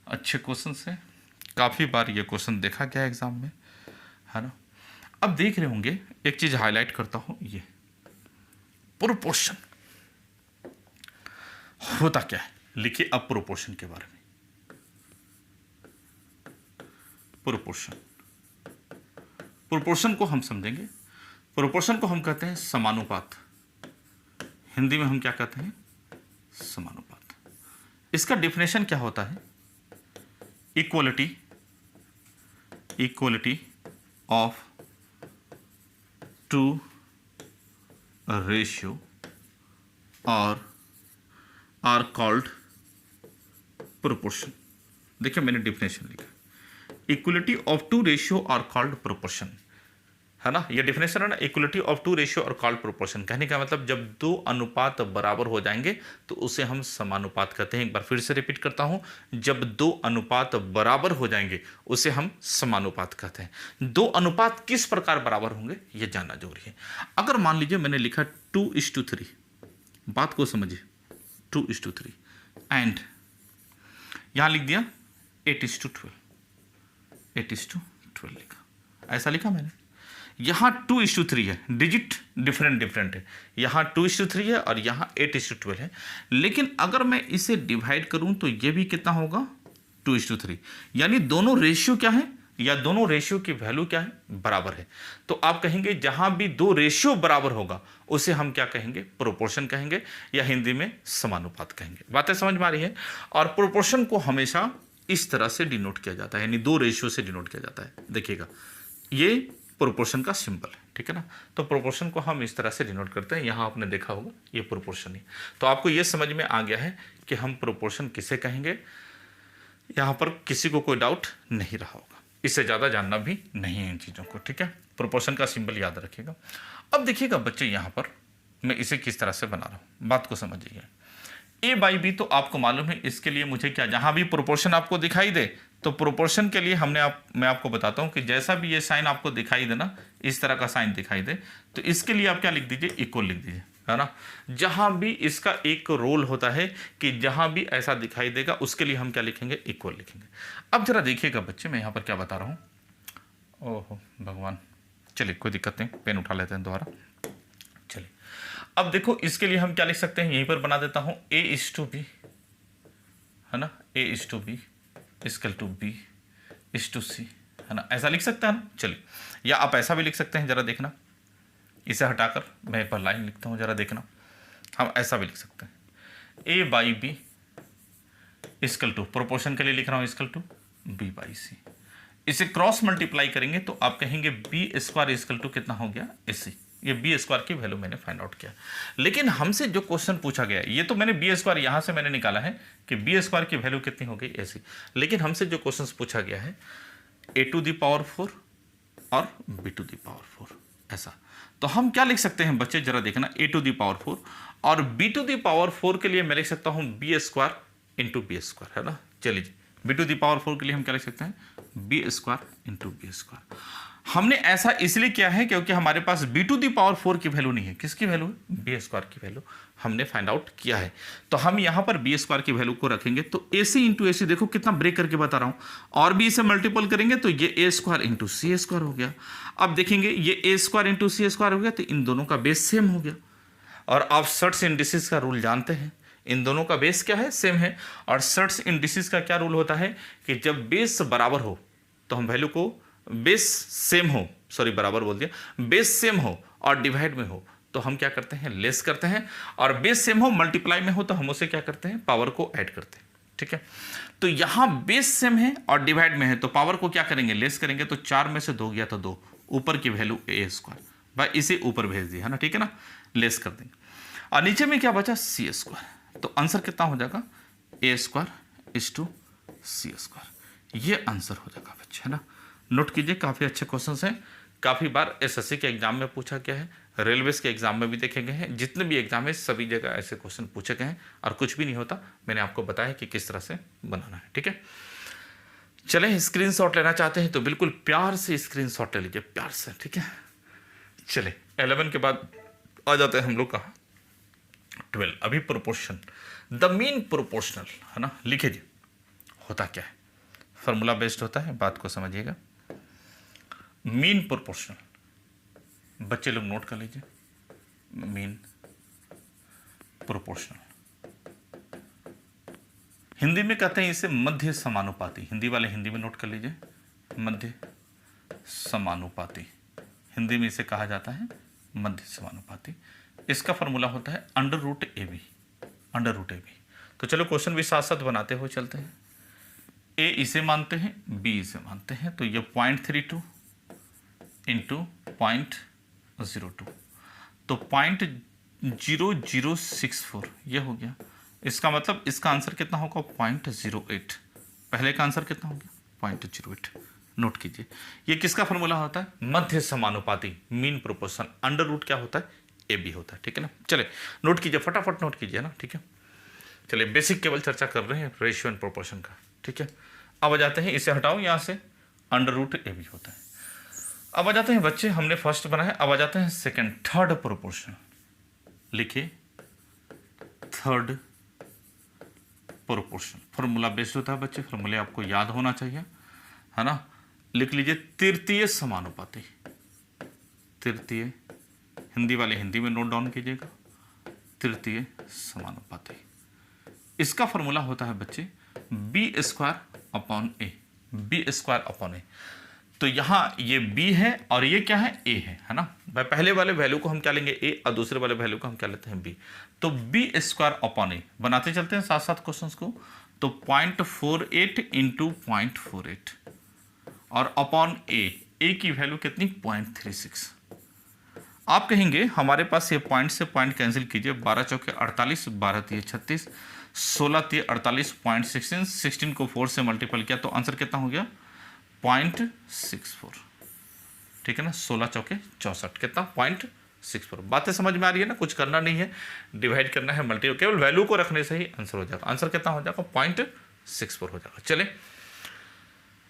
अच्छे क्वेश्चन से, काफ़ी बार ये क्वेश्चन देखा गया एग्जाम में, है ना। अब देख रहे होंगे, एक चीज़ हाईलाइट करता हूँ, ये प्रोपोर्शन होता क्या है, लिखिए अब प्रोपोर्शन के बारे में। प्रोपोर्शन, प्रोपोर्शन को हम समझेंगे। प्रोपोर्शन को हम कहते हैं समानुपात, हिंदी में हम क्या कहते हैं, समानुपात। इसका डेफिनेशन क्या होता है, equality, equality of two ratio और आर कॉल्ड प्रोपोर्शन। देखिए मैंने डेफिनेशन लिखा, equality of two ratio are called proportion, है ना। ये डेफिनेशन है ना, इक्वलिटी ऑफ टू रेशियो और कॉल्ड प्रोपोर्शन। कहने का मतलब जब दो अनुपात बराबर हो जाएंगे तो उसे हम समानुपात कहते हैं। एक बार फिर से रिपीट करता हूं, जब दो अनुपात बराबर हो जाएंगे उसे हम समानुपात कहते हैं। दो अनुपात किस प्रकार बराबर होंगे ये जानना जरूरी है। अगर मान लीजिए मैंने लिखा 2:3, बात को समझिए, 2:3, एंड यहां लिख दिया 8:12, 8:12 लिखा, ऐसा लिखा मैंने। यहाँ 2:3 है, डिजिट डिफरेंट है, यहाँ 2:3 है और यहाँ 8:12 है। लेकिन अगर मैं इसे डिवाइड करूं तो ये भी कितना होगा, 2:3, यानी दोनों रेशियो क्या है, या दोनों रेशियो की वैल्यू क्या है, बराबर है। तो आप कहेंगे जहां भी दो रेशियो बराबर होगा उसे हम क्या कहेंगे, प्रोपोर्शन कहेंगे, या हिंदी में समानुपात कहेंगे। बातें समझ में आ रही है। और प्रोपोर्शन को हमेशा इस तरह से डिनोट किया जाता है, यानी दो रेशियो से डिनोट किया जाता है। देखिएगा ये प्रोपोर्शन का सिंबल है, ठीक है ना। तो प्रोपोर्शन को हम इस तरह से डिनोट करते हैं, यहाँ आपने देखा होगा ये प्रोपोर्शन ही। तो आपको ये समझ में आ गया है कि हम प्रोपोर्शन किसे कहेंगे, यहाँ पर किसी को कोई डाउट नहीं रहा होगा। इससे ज़्यादा जानना भी नहीं है इन चीज़ों को, ठीक है। प्रोपोर्शन का सिंबल याद रखिएगा। अब देखिएगा बच्चे, यहाँ पर मैं इसे किस तरह से बना रहा हूँ, बात को समझिए। a/b तो आपको मालूम है, इसके लिए मुझे क्या, जहाँ भी प्रोपोर्शन आपको दिखाई दे तो प्रोपोर्शन के लिए मैं आपको बताता हूँ कि जैसा भी ये साइन आपको दिखाई दे ना, इस तरह का साइन दिखाई दे, तो इसके लिए आप क्या लिख दीजिए, इक्वल लिख दीजिए, है ना। जहाँ भी इसका एक रोल होता है कि जहाँ भी ऐसा दिखाई देगा उसके लिए हम क्या लिखेंगे, इक्वल लिखेंगे। अब जरा देखिएगा बच्चे, मैं यहाँ पर क्या बता रहा हूँ, ओहो भगवान, चलिए कोई दिक्कत नहीं, पेन उठा लेते हैं दोबारा। चलिए अब देखो, इसके लिए हम क्या लिख सकते हैं, यहीं पर बना देता हूँ, a/b, है ना, a/b = b/c, है ना, ऐसा लिख सकते हैं ना। चलिए, या आप ऐसा भी लिख सकते हैं, जरा देखना, इसे हटाकर मैं एक बार लाइन लिखता हूँ, जरा देखना। हम ऐसा भी लिख सकते हैं, a/b = प्रोपोर्शन के लिए लिख रहा हूँ, b/c। इसे क्रॉस मल्टीप्लाई करेंगे तो आप कहेंगे b² कितना हो गया, ac। ये b² की वैल्यू मैंने फाइंड आउट किया। लेकिन हमसे जो क्वेश्चन पूछा गया, ये तो मैंने b² यहां से मैंने निकाला है कि b² की वैल्यू कितनी हो गई, ac। लेकिन हमसे जो क्वेश्चन पूछा गया है a⁴ और b⁴, ऐसा। तो हम क्या लिख सकते हैं बच्चे, जरा देखना, a⁴ और b⁴ के लिए मैं लिख सकता हूं b² × b², है ना। चलिए b⁴ के लिए हम क्या लिख सकते हैं, b² × b²। हमने ऐसा इसलिए किया है क्योंकि हमारे पास b⁴ की वैल्यू नहीं है, किसकी वैल्यू है, b² की वैल्यू हमने फाइंड आउट किया है। तो हम यहां पर b² की वैल्यू को रखेंगे तो ac × ac, देखो कितना ब्रेक करके बता रहा हूं, और भी इसे मल्टीपल करेंगे तो ये a² × c² हो गया। अब देखेंगे ये a² × c² हो गया, तो इन दोनों का बेस सेम हो गया। और आप सर्ट्स इंडिसेस का रूल जानते हैं, इन दोनों का बेस क्या है, सेम है। और सर्ट्स इंडिसेस का क्या रूल होता है कि जब बेस बराबर हो तो हम वैल्यू को, बेस सेम हो, सॉरी बराबर बोल दिया, बेस सेम हो और डिवाइड में हो तो तो हम क्या करते हैं, लेस करते हैं, और बेस सेम हो, मल्टीप्लाई में हो, तो हम उसे क्या करते हैं, पावर को ऐड करते हैं। ठीक है, तो यहां बेस सेम है और डिवाइड में है, तो पावर को क्या करेंगे, लेस करेंगे, तो 4 में से 2 गया तो 2, ऊपर की वैल्यू ए स्क्वायर, भाई इसे ऊपर भेज दिया है ना, ठीक है ना, लेस कर देंगे, और नीचे में क्या बचा, सी स्क्वायर, तो आंसर कितना हो जाएगा, A square is to C square, ये आंसर हो जाएगा बच्चे, है ना। नोट कीजिए, काफ़ी अच्छे क्वेश्चंस हैं, काफ़ी बार एसएससी के एग्जाम में पूछा गया है, रेलवेज के एग्जाम में भी देखे गए हैं, जितने भी एग्जाम है सभी जगह ऐसे क्वेश्चन पूछे गए हैं, और कुछ भी नहीं होता, मैंने आपको बताया कि किस तरह से बनाना है। ठीक है, चलें, स्क्रीनशॉट लेना चाहते हैं तो बिल्कुल प्यार से स्क्रीनशॉट ले लीजिए, प्यार से। ठीक है, चले 11 के बाद आ जाते हैं हम लोग कहाँ, 12। अभी प्रोपोर्शन, द मीन प्रोपोर्शनल, है ना, लिखिए जी, होता क्या है, फॉर्मूला बेस्ड होता है, बात को समझिएगा। मीन प्रोपोर्शनल, बच्चे लोग नोट कर लीजिए, मीन प्रोपोर्शनल, हिंदी में कहते हैं इसे मध्य समानुपाती, हिंदी वाले हिंदी में नोट कर लीजिए, मध्य समानुपाती, हिंदी में इसे कहा जाता है मध्य समानुपाती। इसका फॉर्मूला होता है under root A B, under root A B. तो चलो क्वेश्चन भी साथ साथ बनाते हुए चलते हैं। ए इसे मानते हैं, बी इसे मानते हैं, तो ये 0.32 इंटू 0.02, तो 0.0064 ये हो गया। इसका मतलब इसका आंसर कितना होगा, 0.08। पहले का आंसर कितना हो गया, 0.08। नोट कीजिए, ये किसका फॉर्मूला होता है, मध्य समानुपाती, मीन प्रोपोर्शनल, अंडर रूट क्या होता है, ए बी होता है। ठीक है ना, चले नोट कीजिए, फटाफट नोट कीजिए ना। ठीक है, चलिए बेसिक केवल चर्चा कर रहे हैं रेशियो एंड प्रोपोर्शन का। ठीक है, अब आ जाते हैं, इसे हटाओ यहाँ से, अंडर रूट ए बी होता है। अब आ जाते हैं बच्चे, हमने फर्स्ट बनाया, अब आ जाते हैं सेकंड, थर्ड प्रोपोर्शन। लिखिए थर्ड प्रोपोर्शन, फॉर्मूला बेस्ड होता है बच्चे, फॉर्मूले आपको याद होना चाहिए, है ना। लिख लीजिए तृतीय समानुपाती, तृतीय, हिंदी वाले हिंदी में नोट डाउन कीजिएगा, तृतीय समानुपाती। इसका फॉर्मूला होता है बच्चे बी स्क्वायर अपॉन ए, बी स्क्वायर अपॉन ए। तो यहां ये b है और ये क्या है, a है ना। भाई पहले वाले वैल्यू को हम क्या लेंगे, a, और दूसरे वाले वैल्यू को हम क्या लेते हैं, b। तो b स्क्वायर अपॉन ए, बनाते चलते हैं साथ साथ क्वेश्चंस को। तो 0.48 इंटू 0.48 और अपॉन a की वैल्यू कितनी, 0.36। आप कहेंगे हमारे पास ये पॉइंट से पॉइंट कैंसिल कीजिए, 12 चौके 48, 12 तिये 36, 16 तिये 48, 0.16, 16 को 4 से मल्टीपल किया तो आंसर कितना हो गया, 0.64। ठीक है ना, 16 चौके 64, कितना, 0.64। बातें समझ में आ रही है ना, कुछ करना नहीं है, डिवाइड करना है, मल्टी, केवल वैल्यू को रखने से ही आंसर हो जाएगा। आंसर कितना हो जाएगा, 0.64 हो जाएगा। चले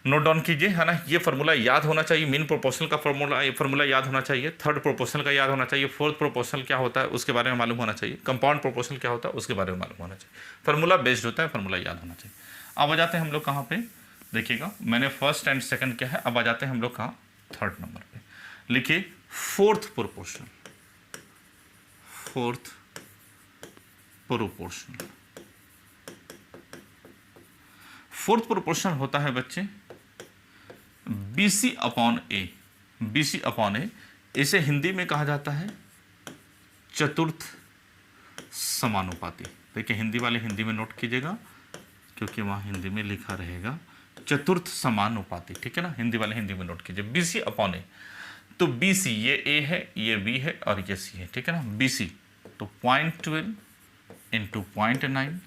नोट डाउन कीजिए, है ना, ये फॉर्मूला याद होना चाहिए, मीन प्रोपोर्शनल का फॉर्मूला, ये फॉर्मूला याद होना चाहिए, थर्ड प्रोपोर्शनल का याद होना चाहिए, फोर्थ प्रोपोर्शनल क्या होता है उसके बारे में मालूम होना चाहिए, कंपाउंड प्रोपोर्शनल क्या होता है उसके बारे में मालूम होना चाहिए। फॉर्मूला बेस्ड होता है, फॉर्मूला याद होना चाहिए। अब आ जाते हैं हम लोग कहाँ पे, देखिएगा मैंने फर्स्ट एंड सेकंड क्या है, अब आ जाते हैं हम लोग कहाँ, थर्ड नंबर पे। लिखिए fourth proportional, fourth proportional, fourth proportional होता है बच्चे BC अपॉन ए, BC अपॉन ए। इसे हिंदी में कहा जाता है चतुर्थ समानुपाती। देखिए हिंदी वाले हिंदी में नोट कीजिएगा, क्योंकि वहाँ हिंदी में लिखा रहेगा चतुर्थ समानुपाती। ठीक है ना, हिंदी वाले हिंदी में नोट कीजिए, BC अपॉन ए। तो BC ये A है, ये B है और ये C है। ठीक है ना, BC तो 0.12 इंटू 0.9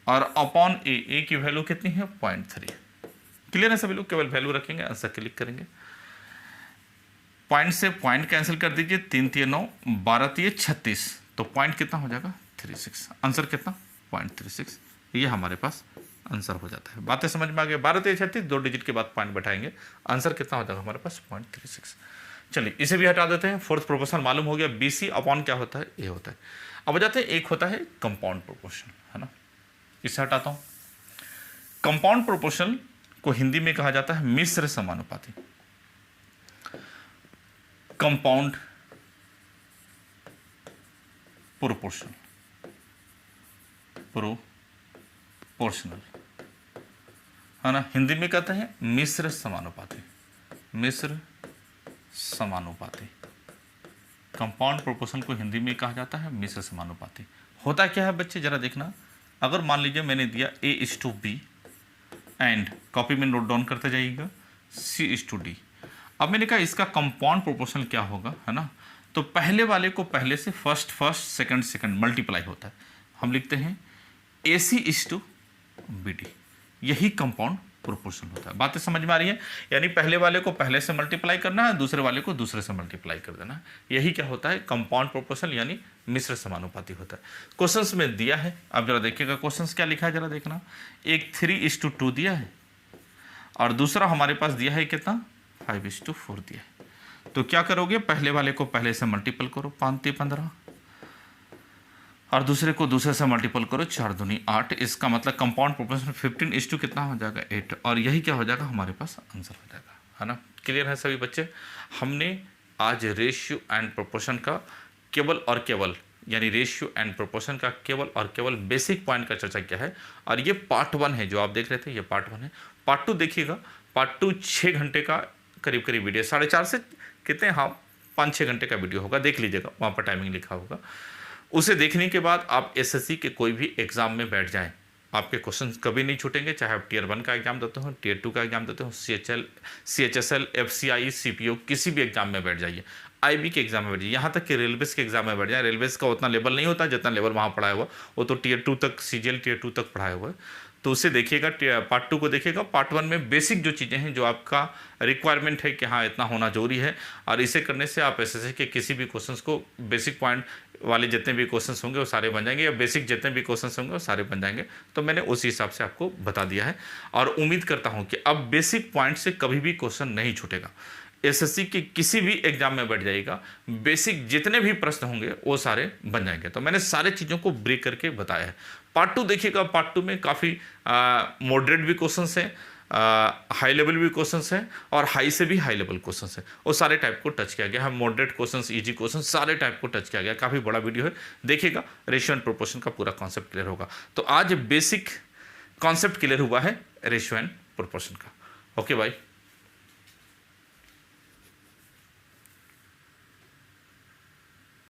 और अपॉन ए की वैल्यू कितनी है, 0.3। क्लियर है सभी लोग, केवल वैल्यू रखेंगे, आंसर क्लिक करेंगे। पॉइंट से पॉइंट कैंसिल कर दीजिए, 3 तिये 9, 12 तिये 36, तो पॉइंट कितना हो जाएगा, 36। आंसर कितना, 0.36। ये हमारे पास आंसर हो जाता है। बातें समझ में आ गई, 12 तिये 36, 2 डिजिट के बाद पॉइंट बैठाएंगे, आंसर कितना हो जाएगा हमारे पास, 0.36। चलिए इसे भी हटा देते हैं। फोर्थ प्रोपोर्शनल मालूम हो गया, BC अपॉन क्या होता है, ए होता है। अब हो जाते हैं, एक होता है कंपाउंड प्रोपोर्शनल, है ना, इसे हटाता हूँ। कंपाउंड प्रोपोर्शनल को हिंदी में कहा जाता है मिश्र समानुपाती, कंपाउंड प्रोपोर्शनल, प्रोपोर्शनल, है ना, हिंदी में कहते हैं मिश्र समानुपाती, मिश्र समानुपाती, कंपाउंड प्रोपोर्शन को हिंदी में कहा जाता है मिश्र समानुपाती। होता क्या है बच्चे, जरा देखना, अगर मान लीजिए मैंने दिया A:B एंड कॉपी में नोट डाउन करते जाइएगा C:D। अब मैंने कहा इसका कंपाउंड प्रोपोर्शन क्या होगा, है ना, तो पहले वाले को पहले से फर्स्ट सेकंड मल्टीप्लाई होता है। हम लिखते हैं AC:BD, यही कंपाउंड प्रोपोर्शन होता है। बातें समझ में आ रही है? यानी पहले वाले को पहले से मल्टीप्लाई करना है, दूसरे वाले को दूसरे से मल्टीप्लाई कर देना है। यही क्या होता है, कंपाउंड प्रोपोर्शन यानी मिश्र समानुपाती होता है। क्वेश्चंस में दिया है, अब जरा देखिएगा क्वेश्चंस क्या लिखा है, जरा देखना। एक 3:2 दिया है और दूसरा हमारे पास दिया है कितना, 5:4 दिया है। तो क्या करोगे, पहले वाले को पहले से मल्टीपल करो, 5×3=15, और दूसरे को दूसरे से मल्टीपल करो, 4×2=8। इसका मतलब कंपाउंड प्रोपोर्शन 15:, कितना हो जाएगा, 8। और यही क्या हो जाएगा, हमारे पास आंसर हो जाएगा, है ना। क्लियर है सभी बच्चे? हमने आज रेशियो एंड प्रोपोर्शन का केवल और केवल, यानी रेशियो एंड प्रोपोर्शन का केवल और केवल बेसिक पॉइंट का चर्चा किया है। और ये पार्ट 1 है, जो आप देख रहे थे, ये पार्ट 1 है। पार्ट 2 देखिएगा, पार्ट 2 6 घंटे का करीब करीब वीडियो, 4.5 से कितने, हाँ 5-6 घंटे का वीडियो होगा, देख लीजिएगा, वहाँ पर टाइमिंग लिखा होगा। उसे देखने के बाद आप एसएससी के कोई भी एग्ज़ाम में बैठ जाएं, आपके क्वेश्चन कभी नहीं छूटेंगे। चाहे आप Tier 1 का एग्जाम देते हो, Tier 2 का एग्जाम देते हो, CHSL, FCI, CPO, किसी भी एग्जाम में बैठ जाइए, IB के एग्जाम में बैठ जाइए, यहाँ तक कि रेलवेज के एग्जाम में बैठ जाए। रेलवेज का उतना लेवल नहीं होता जितना लेवल वहाँ पढ़ाया हुआ, वो तो Tier 2 तक, CGL Tier 2 तक पढ़ाया हुआ है। तो उसे देखिएगा, पार्ट 2 को देखिएगा। पार्ट 1 में बेसिक जो चीज़ें हैं, जो आपका रिक्वायरमेंट है कि हाँ इतना होना जरूरी है, और इसे करने से आप एसएससी के किसी भी क्वेश्चंस को, बेसिक पॉइंट वाले जितने भी क्वेश्चंस होंगे वो सारे बन जाएंगे, या बेसिक जितने भी क्वेश्चंस होंगे वो सारे बन जाएंगे। तो मैंने उसी हिसाब से आपको बता दिया है, और उम्मीद करता हूँ कि अब बेसिक पॉइंट से कभी भी क्वेश्चन नहीं छूटेगा। एसएससी के किसी भी एग्जाम में बैठ जाएगा, बेसिक जितने भी प्रश्न होंगे वो सारे बन जाएंगे। तो मैंने सारे चीज़ों को ब्रेक करके बताया है। पार्ट 2 देखिएगा, पार्ट 2 में काफ़ी मॉडरेट भी क्वेश्चंस हैं, हाई लेवल भी क्वेश्चंस हैं, और हाई से भी हाई लेवल क्वेश्चंस हैं। वो सारे टाइप को टच किया गया है, मॉडरेट क्वेश्चंस, इजी क्वेश्चन, सारे टाइप को टच किया गया। काफ़ी बड़ा वीडियो है, देखिएगा, रेशियो एंड प्रोपोर्शन का पूरा कॉन्सेप्ट क्लियर होगा। तो आज बेसिक कॉन्सेप्ट क्लियर हुआ है रेशियो एंड प्रोपोर्शन का। ओके भाई।